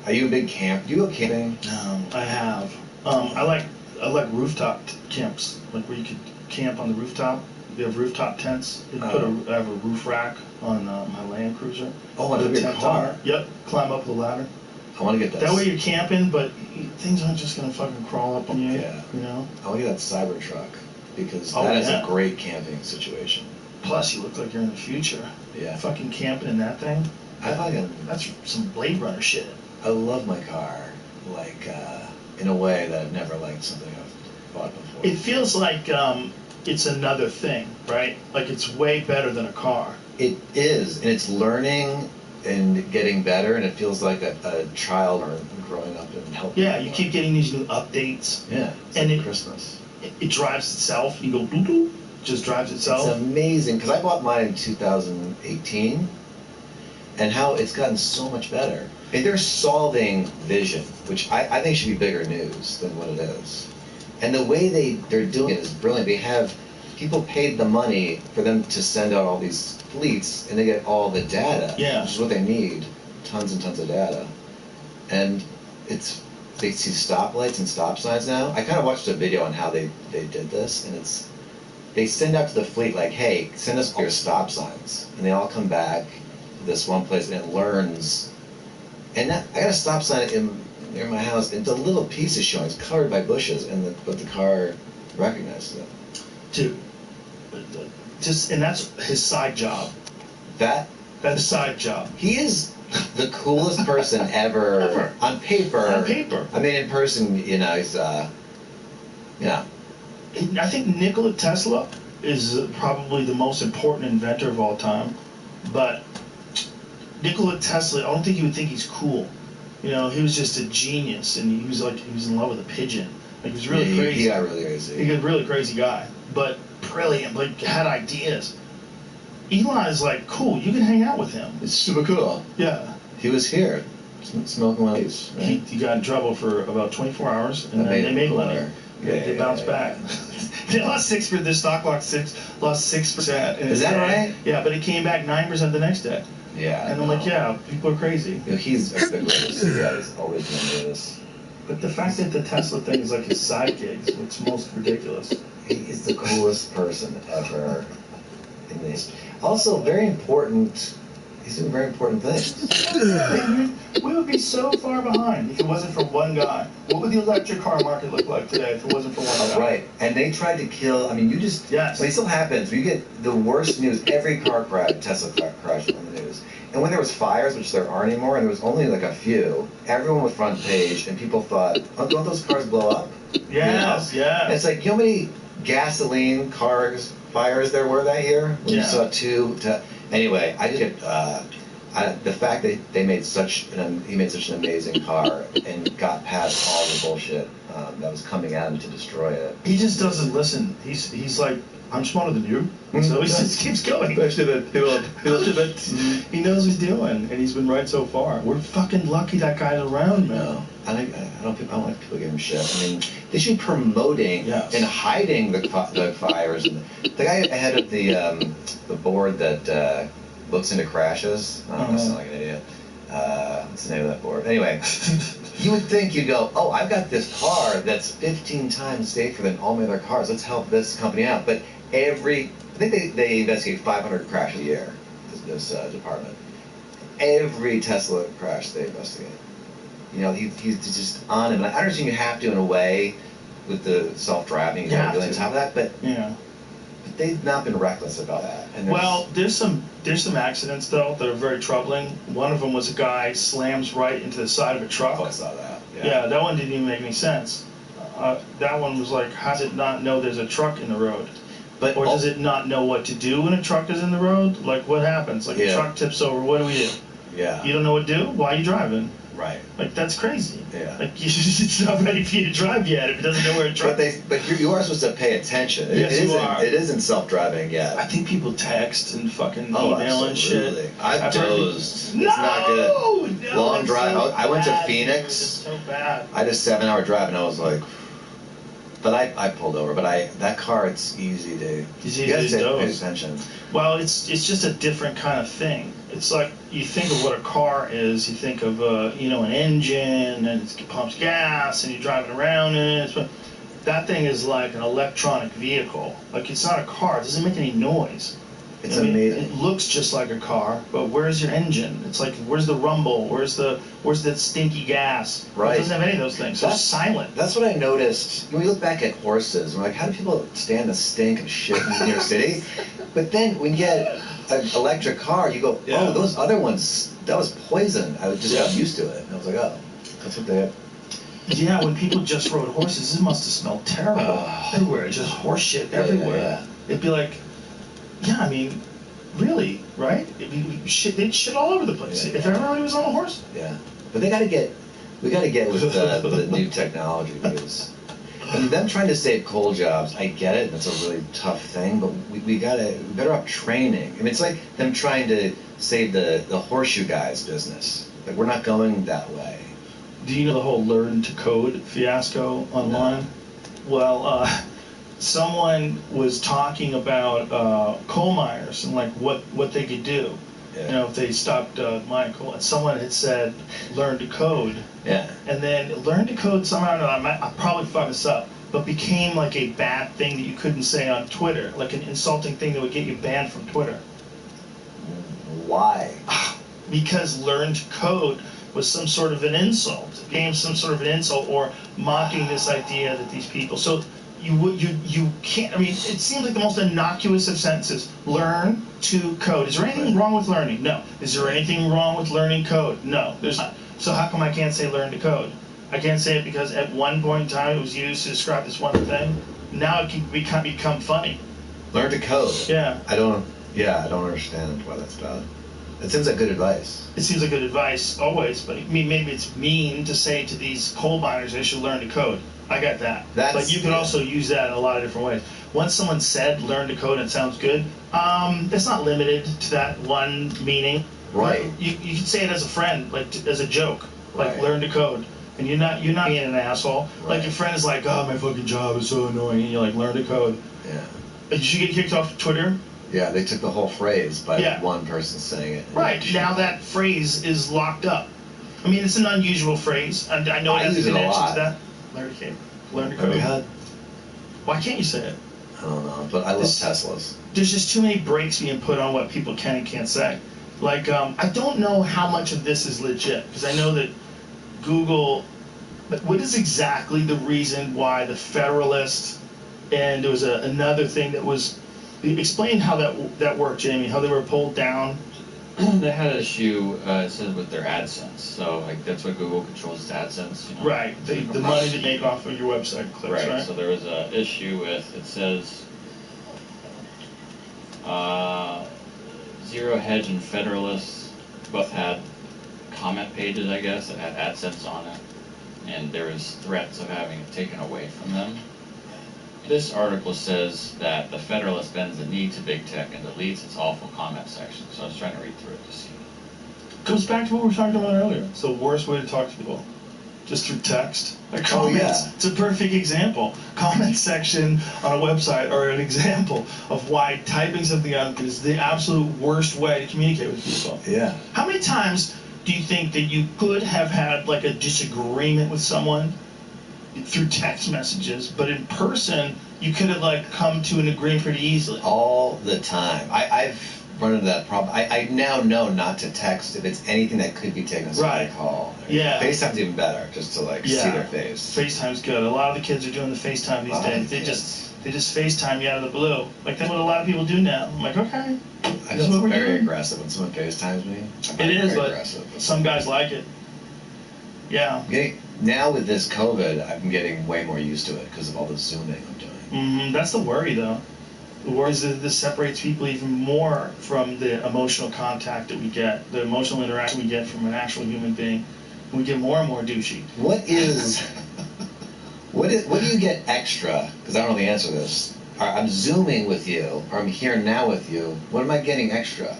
Are you a big camp? Do you go camping? No, I have. I like rooftop camps, like where you could camp on the rooftop. They have rooftop tents. I have a roof rack on my Land Cruiser. Oh, on your car? Yep. Climb up the ladder. I want to get that. That way you're camping, but things aren't just gonna fucking crawl up on you. Yeah. You know. I want to get that Cybertruck because that is a great camping situation. Plus, you look like you're in the future. Yeah. Fucking camping in that thing. That's some Blade Runner shit. I love my car, like in a way that I've never liked something I've bought before. It feels like it's another thing, right? Like it's way better than a car. It is, and it's learning and getting better, and it feels like a child or growing up and helping. Yeah, you keep getting these new updates. Yeah, it's Christmas. It drives itself. You go doo doo, just drives itself. It's amazing because I bought mine in 2018, and how it's gotten so much better. And they're solving vision, which I think should be bigger news than what it is. And the way they're doing it is brilliant. They have people paid the money for them to send out all these fleets, and they get all the data, which is what they need, tons and tons of data. And they see stoplights and stop signs now. I kind of watched a video on how they did this, and they send out to the fleet like, hey, send us all your stop signs, and they all come back to this one place, and it learns. And I got a stop sign near my house. It's a little piece is showing. It's covered by bushes, but the car recognizes it. Dude, and that's his side job. That's his side job. He is the coolest person ever. On paper. On paper. I mean, in person, he's I think Nikola Tesla is probably the most important inventor of all time, but Nikola Tesla, I don't think you would think he's cool. He was just a genius, and he was in love with a pigeon. Like, he was really crazy. He got really crazy. He got a really crazy guy, but brilliant. Like, had ideas. Elon is like, cool. You can hang out with him. It's super cool. Yeah. He was here, smoking one of these. Right? He got in trouble for about 24 hours, and then they made money. They bounced back. They lost 6%. Their stock lost 6%. Is that right? Yeah, but it came back 9% the next day. Yeah. And I'm like, yeah, people are crazy. He's the greatest. He's always been the greatest. But the fact that the Tesla thing is like his side gig is what's most ridiculous. He is the coolest person ever in this. Also, very important. He's doing very important things. We would be so far behind if it wasn't for one guy. What would the electric car market look like today if it wasn't for one guy? Right. And they tried to kill. I mean, Yes. But it still happens. You get the worst news. Every car crash, Tesla crash on the news. And when there was fires, which there aren't anymore, and there was only like a few, everyone was front page, and people thought, oh, don't those cars blow up? Yes, yeah. And it's like, you know how many gasoline cars fires there were that year? When you saw two. Anyway, I just get the fact that he made such an amazing car and got past all the bullshit that was coming at him to destroy it. He just doesn't listen. He's like, I'm smarter than you. So he just keeps going. Especially the people. He knows what he's doing, and he's been right so far. We're fucking lucky that guy's around, man. No, I don't like people giving him shit. I mean, they should be promoting and hiding the fires. And the guy ahead of the board that looks into crashes. I don't sound like an idiot. What's the name of that board? Anyway, you would think you'd go, oh, I've got this car that's 15 times safer than all my other cars. Let's help this company out. But I think they investigate 500 crashes a year, this department. Every Tesla crash they investigate. You know, he's just on him. And I understand you have to in a way with the self-driving. You know, really on top of that, but they've not been reckless about that. And well, there's some accidents though that are very troubling. One of them was a guy slams right into the side of a truck. Oh, I saw that. Yeah, that one didn't even make any sense. That one was like, how does it not know there's a truck in the road? Or does it not know what to do when a truck is in the road? Like, what happens? Like, a truck tips over, what do we do? Yeah. You don't know what to do? Why are you driving? Right. Like, that's crazy. Yeah. Like, it's not ready for you to drive yet if it doesn't know where a truck is. But you are supposed to pay attention. Yes, you are. It isn't self-driving yet. I think people text and fucking email and shit. I've dozed. No! It's not good. No, Long drive. So I went to bad, Phoenix. It's so bad. I did a 7-hour drive, and I was like, but I pulled over. But that car, it's easy to. You gotta pay attention. Well, it's just a different kind of thing. It's like you think of what a car is. You think of an engine, and it pumps gas, and you're driving around in it. But that thing is like an electronic vehicle. Like, it's not a car. It doesn't make any noise. It's amazing. It looks just like a car, but where's your engine? It's like, where's the rumble? Where's the stinky gas? Right. It doesn't have any of those things. So it's silent. That's what I noticed. When we look back at horses, we're like, how do people stand the stink of shit in New York City? But then when you get an electric car, you go, oh, those other ones, that was poison. I just got used to it. And I was like, oh, that's what they have. Yeah, when people just rode horses, it must have smelled terrible everywhere. Just horse shit everywhere. Yeah. It'd be like, I mean, really, right? They'd shit all over the place if everybody was on a horse. Yeah, but we got to get with the new technology, because them trying to save coal jobs, I get it. That's a really tough thing, but we better up training. I mean, it's like them trying to save the horseshoe guys business. Like, we're not going that way. Do you know the whole learn to code fiasco online? No. Well, someone was talking about coal miners and like what they could do, if they stopped mining coal. And someone had said, learn to code. Yeah. And then learn to code somehow, I'll probably fuck this up, but became like a bad thing that you couldn't say on Twitter, like an insulting thing that would get you banned from Twitter. Why? Because learn to code was some sort of an insult. It became some sort of an insult or mocking this idea that these people. So you can't. I mean, it seems like the most innocuous of sentences. Learn to code. Is there anything wrong with learning? No. Is there anything wrong with learning code? No. There's not. So how come I can't say learn to code? I can't say it because at one point in time it was used to describe this one thing. Now it can become funny. Learn to code. Yeah. I don't understand why that's bad. It seems like good advice. It seems like good advice always, but I mean, maybe it's mean to say to these coal miners they should learn to code. I got that. But you could also use that in a lot of different ways. Once someone said learn to code and it sounds good, it's not limited to that one meaning. Right. You could say it as a friend, like as a joke, like learn to code. And you're not being an asshole. Right. Like your friend is like, oh, my fucking job is so annoying, and you're like, learn to code. Yeah. Did you get kicked off Twitter? Yeah, they took the whole phrase by one person saying it. Right. Now that phrase is locked up. I mean, it's an unusual phrase, and I know it has a connection to that. Learn to code. Why can't you say it? I don't know, but I love Teslas. There's just too many brakes being put on what people can and can't say. Like, I don't know how much of this is legit, because I know that Google, but what is exactly the reason why the Federalist, and there was another thing that was, explain how that worked, Jamie, how they were pulled down. they had an issue, it says with their AdSense. So like that's what Google controls is AdSense. You know? Right. The money they make off of your website clicks, right? So there was an issue with, it says, Zero Hedge and Federalist both had comment pages, I guess, that had AdSense on it, and there was threats of having it taken away from them. This article says that the Federalist bends the knee to big tech and deletes its awful comment section. So I was trying to read through it to see. Goes back to what we were talking about earlier. It's the worst way to talk to people. Just through text. Like comments. It's a perfect example. Comment section on a website are an example of why typing something out is the absolute worst way to communicate with people. Yeah. How many times do you think that you could have had like a disagreement with someone through text messages, but in person you could have like come to an agreement pretty easily? All the time. I've run into that problem. I now know not to text if it's anything that could be taken as a call. Yeah. FaceTime's even better, just to like see their face. FaceTime's good. A lot of the kids are doing the FaceTime these days. They just FaceTime you out of the blue. Like that's what a lot of people do now. I'm like, okay. I know it's very aggressive when someone FaceTimes me. It is, but some guys like it. Yeah. Now with this COVID, I'm getting way more used to it because of all the Zooming I'm doing. That's the worry, though. The worry is that this separates people even more from the emotional contact that we get, the emotional interaction we get from an actual human being. We get more and more douchey. What do you get extra? Because I don't know the answer to this. I'm Zooming with you, or I'm here now with you. What am I getting extra?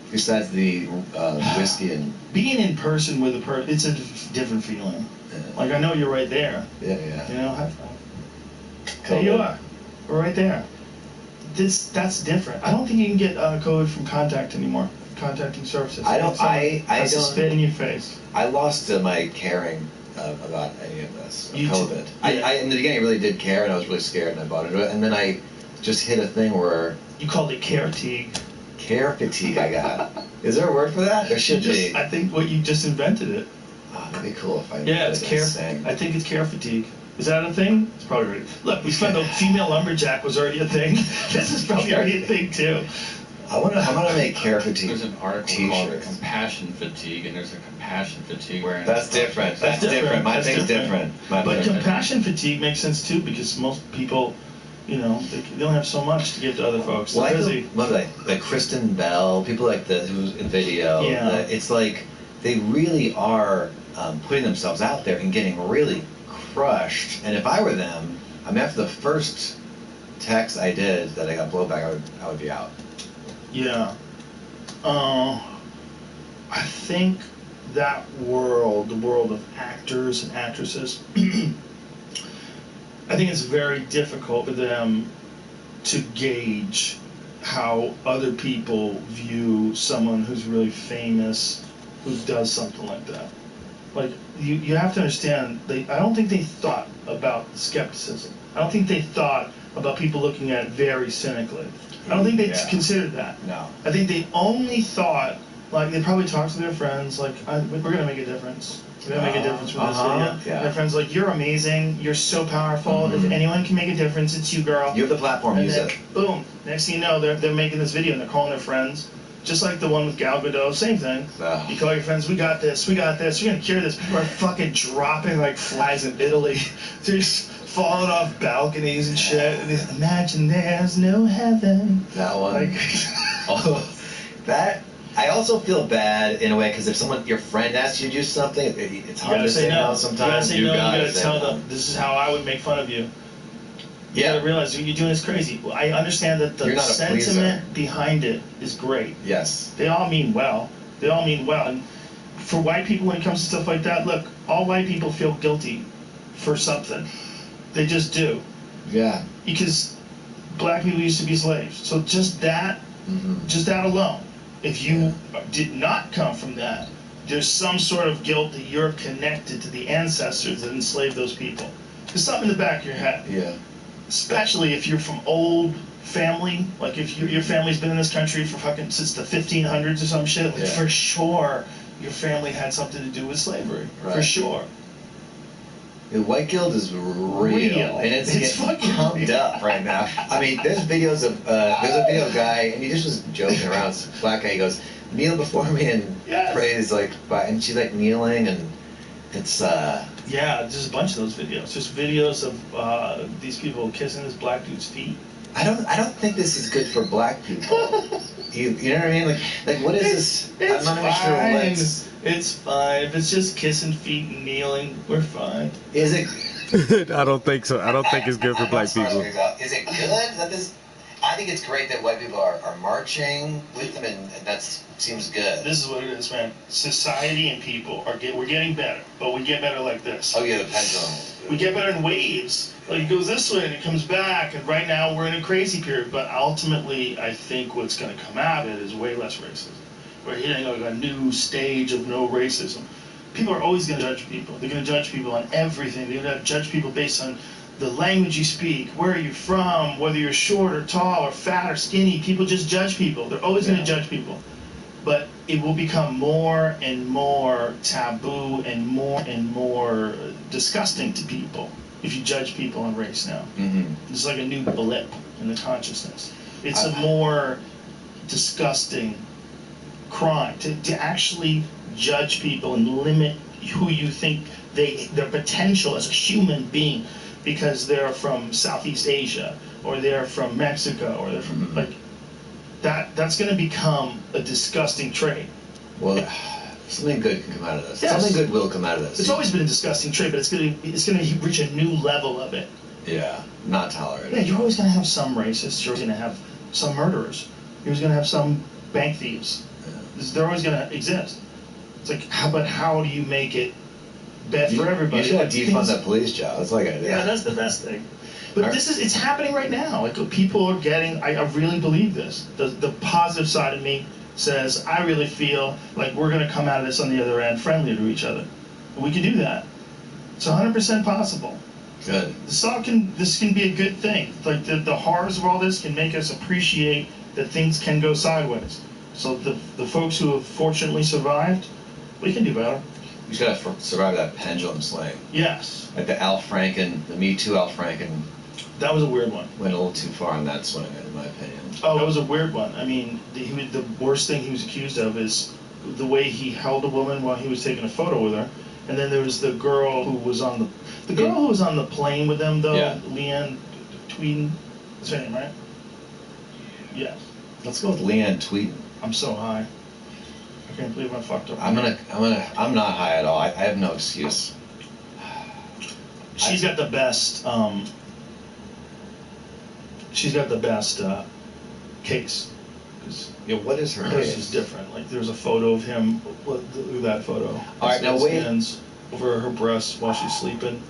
Besides the whiskey and... Being in person with a person, it's a different feeling. Yeah. Like, I know you're right there. Yeah. You know, high five. There you are. We're right there. That's different. I don't think you can get COVID from contact anymore. Contacting services. I don't spit in your face. I lost my caring about any of this. COVID. Yeah. I in the beginning I really did care, and I was really scared, and I bought into it. And then I just hit a thing where you called it care fatigue. Care fatigue. I got. Is there a word for that? There should be. I think you just invented it. Oh, that'd be cool if I. Yeah, it's care. I think it's care fatigue. Is that a thing? It's probably already. Look, we found the female lumberjack was already a thing. This is probably already a thing too. I'm gonna make care fatigue. There's an article called compassion fatigue, and there's a compassion fatigue where. That's different. That's different. My thing's different. But compassion fatigue makes sense too, because most people, you know, they don't have so much to give to other folks. They're busy. Like Kristen Bell, people like who's in video. Yeah. It's like they really are putting themselves out there and getting really crushed. And if I were them, I mean, after the first text I did that I got blowback, I would be out. Yeah. I think that world, the world of actors and actresses, I think it's very difficult for them to gauge how other people view someone who's really famous who does something like that. Like, you have to understand, I don't think they thought about skepticism. I don't think they thought about people looking at it very cynically. I don't think they considered that. No. I think they only thought, like, they probably talked to their friends, like, we're going to make a difference. We're going to make a difference with this video. Yeah. Their friends like, you're amazing, you're so powerful, if anyone can make a difference, it's you, girl. You have the platform, and use then, it. Boom. Next thing you know, they're making this video and they're calling their friends. Just like the one with Gal Gadot, same thing. You call your friends, we got this, we're going to cure this. People are fucking dropping like flies in Italy. They're just falling off balconies and shit. And imagine there's no heaven. That one. Like, that. I also feel bad in a way because if your friend asks you to do something, it's hard to say no sometimes. You gotta tell them, this is how I would make fun of you. You gotta realize what you're doing is crazy. I understand that the sentiment behind it is great. Yes. They all mean well. And for white people, when it comes to stuff like that, look, all white people feel guilty for something. They just do. Yeah. Because black people used to be slaves. So just that alone. If you did not come from that, there's some sort of guilt that you're connected to the ancestors that enslaved those people. There's something in the back of your head. Yeah. Especially if you're from old family, like if your family's been in this country for fucking since the 1500s or some shit, like for sure your family had something to do with slavery. Right. For sure. The white guilt is real. And it's getting pumped up right now. I mean, there's videos of there's a video guy, and he just was joking around. This black guy, he goes, kneel before me and Yes. praise and she's like kneeling and it's Yeah, there's a bunch of those videos. Just videos of these people kissing this black dude's feet. I don't think this is good for black people. You know what I mean? Like what is this? It's I'm not even sure fine. what's. It's fine. If it's just kissing feet and kneeling, we're fine. Is it? I don't think so. I don't think it's good for black people. Is it good that this? I think it's great that white people are marching with them, and that seems good. This is what it is, man. Society and people we're getting better, but we get better like this. Oh yeah, the pendulum. We get better in waves. Like it goes this way and it comes back, and right now we're in a crazy period. But ultimately, I think what's going to come out of it is way less racism. We're hitting like a new stage of no racism. People are always going to judge people. They're going to judge people on everything. They're going to judge people based on the language you speak, where are you from, whether you're short or tall or fat or skinny. People just judge people. They're always going to judge people. But it will become more and more taboo and more disgusting to people if you judge people on race now. Mm-hmm. It's like a new blip in the consciousness. It's a more disgusting crime to actually judge people and limit who you think their potential as a human being because they're from Southeast Asia or they're from Mexico or they're from like that's going to become a disgusting trait. Well, something good can come out of this. Yes. Something good will come out of this. It's always been a disgusting trait, but it's going to reach a new level of it. Yeah, not tolerated. Yeah, you're always going to have some racists. You're always going to have some murderers. You're always going to have some bank thieves. Yeah. They're always going to exist. It's like, how do you make it bad for everybody? You should defund that police job. That's like an idea. Yeah, that's the best thing. But it's happening right now. Like people are getting. I really believe this. The positive side of me says I really feel like we're going to come out of this on the other end friendlier to each other. And we can do that. It's 100% possible. Good. This can be a good thing. Like the horrors of all this can make us appreciate that things can go sideways. So the folks who have fortunately survived, we can do better. You just gotta survive that pendulum swing. Yes. Like the Me Too Al Franken. That was a weird one. Went a little too far on that swing, in my opinion. Oh, that was a weird one. I mean, the worst thing he was accused of is the way he held a woman while he was taking a photo with her. And then there was the girl who was on the plane with them, though. Yeah. Leanne Tweeden. That's her name, right? Yes. Let's go with Leanne Tweeden. I'm so high. I can't believe I fucked up. I'm not high at all. I have no excuse. She's got the best. She's got the best case. Yeah, what is her Hers case? is different. Like there's a photo of him. Look at that photo. All right, now his wait. hands over her breasts while she's sleeping.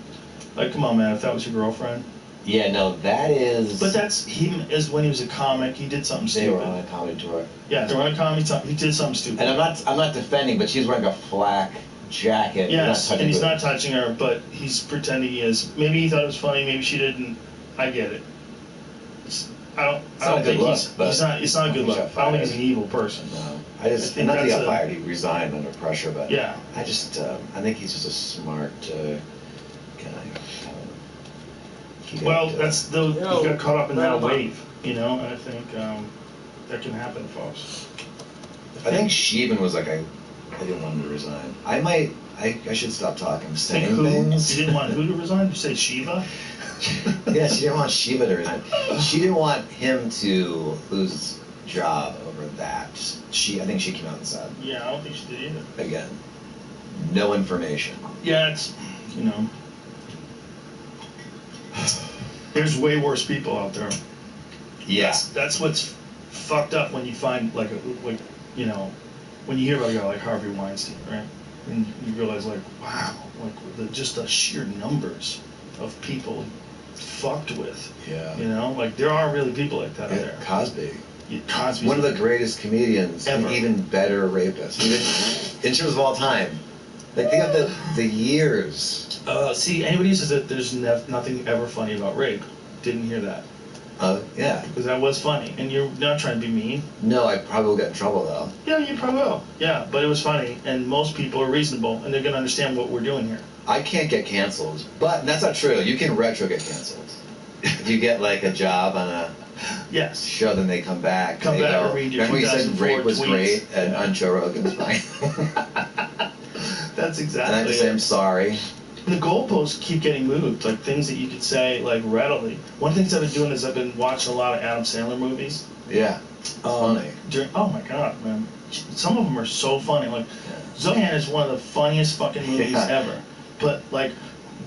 Like, come on, man. If that was your girlfriend. Yeah, no, that is. But that's him. Is when he was a comic, he did something stupid. They were on a comedy tour. Yeah, they were on a comedy tour. He did something stupid. And I'm not defending, but she's wearing a flak jacket. Yes, and he's not touching her, but he's pretending he is. Maybe he thought it was funny. Maybe she didn't. I get it. I don't think he's not a good look. I don't think he's an evil person. No, I think he got fired. He resigned under pressure, but yeah, I think he's just a smart guy. Well, he got caught up in that wave, and I think that can happen, folks. I think Sheevan was like, I didn't want him to resign. I should stop talking. I'm saying things. You didn't want who to resign? You say Shiva? Yeah, she didn't want Shiva to resign. She didn't want him to lose his job over that. I think she came out and said. Yeah, I don't think she did either. Again, no information. Yeah, it's, there's way worse people out there. Yeah. That's what's fucked up when you find, when you hear about a guy like Harvey Weinstein, right? And you realize, wow, just the sheer numbers of people fucked with. Yeah. There are really people like that out there. Cosby. Cosby's one of the greatest comedians ever. And even better rapists. Even in terms of all time. They got the years. See, anybody who says that there's nothing ever funny about rape, didn't hear that. Yeah. Because that was funny. And you're not trying to be mean. No, I probably will get in trouble, though. Yeah, you probably will. Yeah, but it was funny. And most people are reasonable, and they're going to understand what we're doing here. I can't get canceled. But that's not true. You can retro get canceled. If you get, a job on a Yes. show them they come back. Come and they back go, and read your remember you said 2004 rape was tweets? great and on Joe Rogan's mic? That's exactly And I have to say I'm sorry. The goalposts keep getting moved, like things that you could say like readily. One of the things I've been doing is I've been watching a lot of Adam Sandler movies. Yeah. Funny. Oh my god, man. Some of them are so funny. Like, Zohan is one of the funniest fucking movies ever. But, like,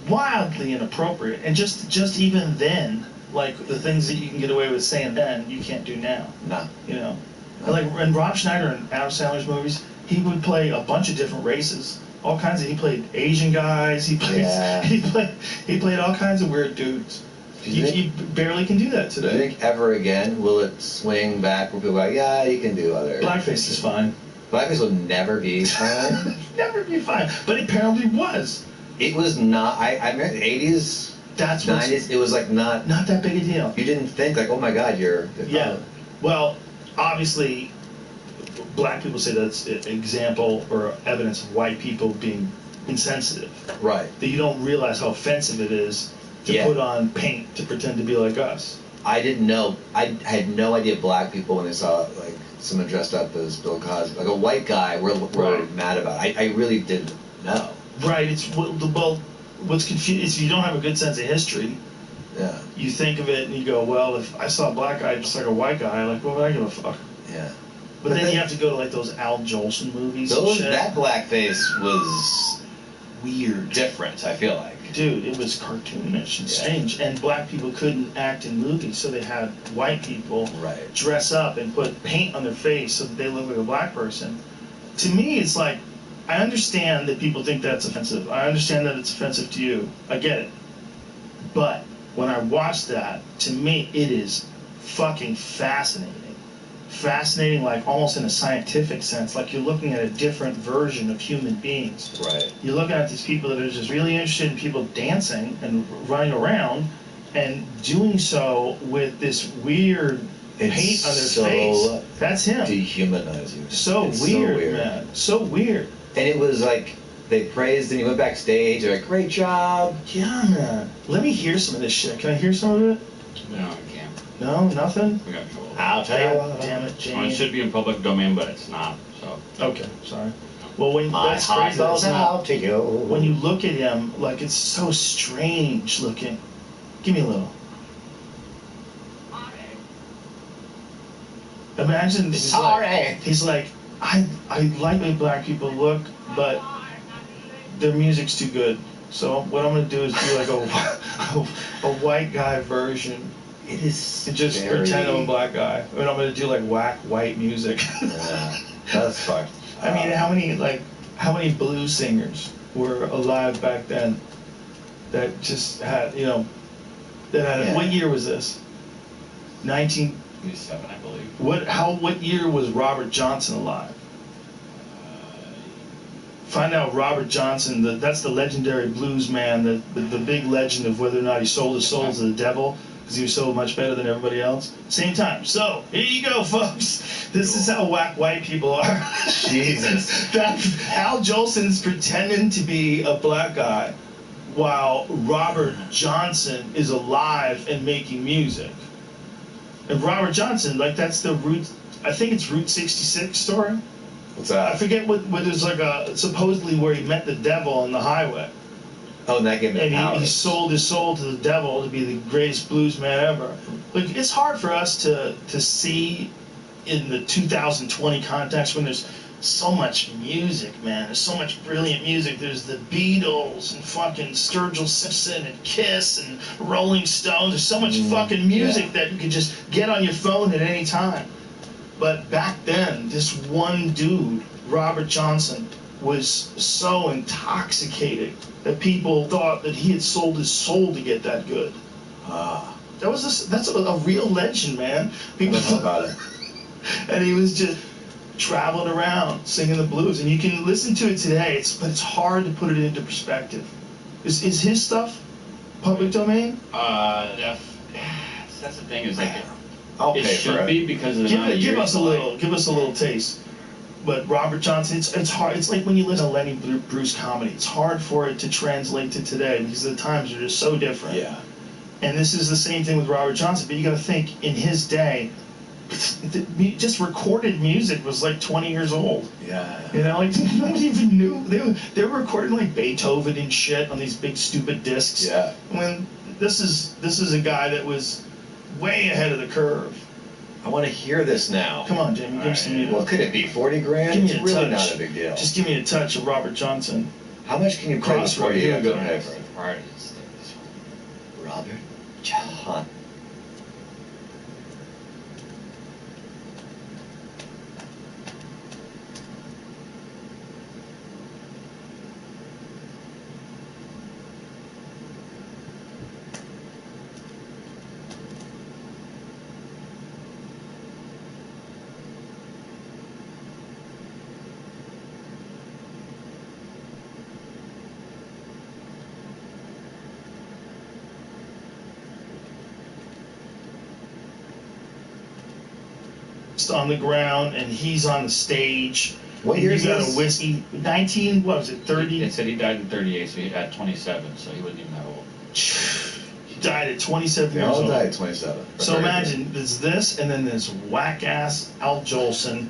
wildly inappropriate. And just even then, like, the things that you can get away with saying then, you can't do now. No. You know? And, like, in Rob Schneider and Adam Sandler's movies, he would play a bunch of different races. All kinds of, he played Asian guys, he played all kinds of weird dudes. You barely can do that today. Do you think ever again will it swing back where people are like, yeah, you can do other... Blackface is fine. Blackface will never be fine. Never be fine. But it apparently was. It was not... I remember the 80s, That's 90s, it was like not that big a deal. You didn't think like, oh my god, you're... Yeah. Well, obviously, black people say that's an example or evidence of white people being insensitive. Right. That you don't realize how offensive it is to put on paint to pretend to be like us. I didn't know. I had no idea black people when they saw like someone dressed up as Bill Cosby, like a white guy, were mad about it. I really didn't know. Right. It's what's confusing is you don't have a good sense of history. Yeah. You think of it and you go, well, if I saw a black guy just like a white guy, like, what would I give a fuck? Yeah. But then you have to go to like those Al Jolson movies. That blackface was weird, different. I feel like. Dude, it was cartoonish and strange, and black people couldn't act in movies, so they had white people dress up and put paint on their face so that they look like a black person. To me, it's like, I understand that people think that's offensive. I understand that it's offensive to you. I get it. But when I watch that, to me, it is fucking fascinating. Fascinating, like almost in a scientific sense, like you're looking at a different version of human beings. Right. You're looking at these people that are just really interested in people dancing and running around and doing so with this weird paint on their face. That's him. Dehumanizing. So weird, man. So weird. And it was like they praised and he went backstage. They're like, great job. Yeah, man. Let me hear some of this shit. Can I hear some of it? No, I can't. No, nothing? We got trouble. I'll tell you what. Damn it, Well, Jamie. it should be in public domain, but it's not. So. Okay, sorry. Well, when My that's heart crazy. goes out to you. When you look at him, like it's so strange looking. Give me a little. Imagine this is like, he's like, I like the way black people look, but their music's too good. So what I'm gonna do is do like a white guy version. It is and just pretend I'm a black guy. And I'm gonna do like whack white music. Yeah, that's fine. I mean, how many blues singers were alive back then that just had, what year was this? 1987, I believe. What year was Robert Johnson alive? Find out Robert Johnson, that's the legendary blues man, the big legend of whether or not he sold his soul to the devil, because he was so much better than everybody else. Same time. So, here you go, folks. This is how whack white people are. Jesus. Al Jolson's pretending to be a black guy while Robert Johnson is alive and making music. And Robert Johnson, like that's the Route, I think it's Route 66 story. What's that? I forget what there's like supposedly where he met the devil on the highway. Oh, and that gave him power. And he sold his soul to the devil to be the greatest blues man ever. Like, it's hard for us to see in the 2020 context when there's so much music, man. There's so much brilliant music. There's the Beatles and fucking Sturgill Simpson and Kiss and Rolling Stones. There's so much fucking music that you could just get on your phone at any time. But back then, this one dude, Robert Johnson, was so intoxicated that people thought that he had sold his soul to get that good. That's a real legend, man. People know about it. And he was just traveling around singing the blues, and you can listen to it today. But it's hard to put it into perspective. Is his stuff public domain? That's the thing. Is like it should be because of the amount of years. Give us a little taste. But Robert Johnson, it's hard. It's like when you listen to Lenny Bruce comedy. It's hard for it to translate to today because the times are just so different. Yeah. And this is the same thing with Robert Johnson. But you got to think, in his day, just recorded music was like 20 years old. Yeah. You know, like nobody even knew they were recording like Beethoven and shit on these big stupid discs. Yeah. When this is a guy that was way ahead of the curve. I want to hear this now. Come on, Jimmy, give me some music. What could it be? 40 grand? Give me It's a really touch. not a big deal. Just give me a touch of Robert Johnson. How much can you play before you have to pay for it? Robert Johnson. On the ground and he's on the stage. What year is got this? a whiskey. 19. What was it? 30. It said he died in 38, so he had 27, so he wasn't even that old. He died at 27 They years all old. died at 27. So imagine there's this, and then there's whack ass Al Jolson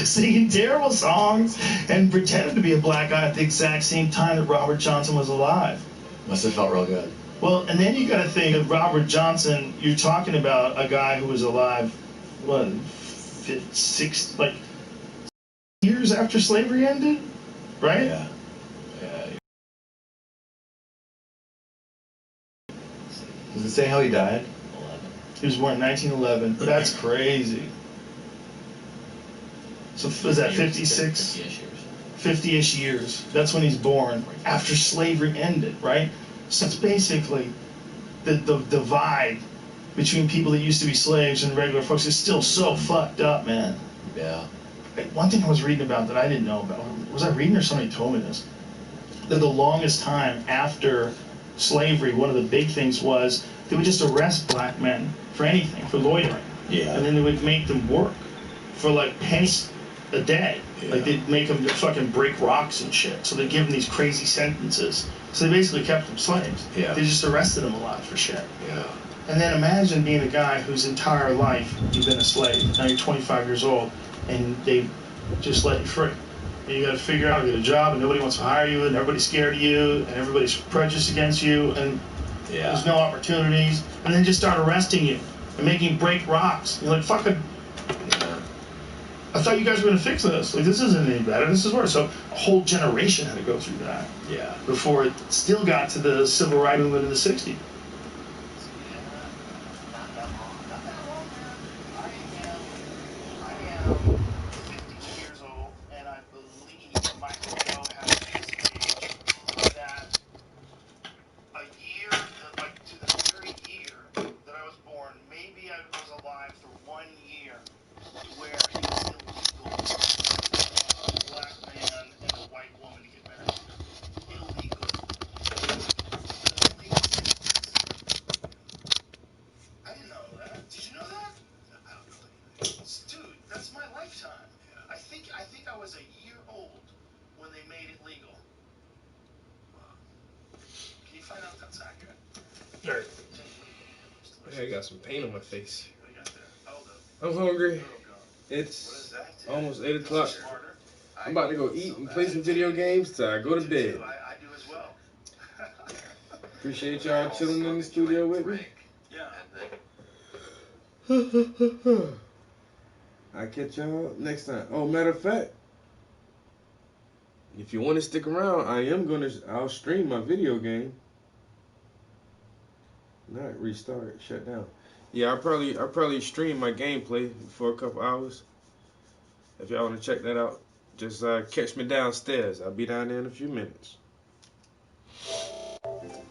singing terrible songs and pretending to be a black guy at the exact same time that Robert Johnson was alive. Must have felt real good. Well, and then you got to think of Robert Johnson. You're talking about a guy who was alive, what, 6 like years after slavery ended, right? Yeah. Does it say how he died? 11. He was born in 1911. That's crazy. So was that 56? 50-ish years. 50-ish years. That's when he's born, after slavery ended, right? So it's basically the divide between people that used to be slaves and regular folks is still so fucked up, man. Yeah. One thing I was reading about that I didn't know about, was I reading or somebody told me this? That the longest time after slavery, one of the big things was they would just arrest black men for anything, for loitering. Yeah. And then they would make them work for like pennies a day. Yeah. Like they'd make them fucking break rocks and shit. So they'd give them these crazy sentences. So they basically kept them slaves. Yeah. They just arrested them a lot for shit. Yeah. And then imagine being a guy whose entire life you've been a slave. Now you're 25 years old, and they just let you free. And you got to figure out how to get a job, and nobody wants to hire you, and everybody's scared of you, and everybody's prejudiced against you, and there's no opportunities. And then just start arresting you and making you break rocks. You're like, fucking. I thought you guys were gonna fix this. Like, this isn't any better. This is worse. So a whole generation had to go through that. Yeah. Before it still got to the civil rights movement in the 60s. I got some paint on my face. I'm hungry. It's almost 8 o'clock. I'm about to go eat and play some video games till I go to bed. Appreciate y'all chilling in the studio with me. I'll catch y'all next time. Oh, matter of fact, if you want to stick around, I'll stream my video game. Not restart, shut down. Yeah, I'll probably stream my gameplay for a couple hours. If y'all want to check that out, just catch me downstairs. I'll be down there in a few minutes.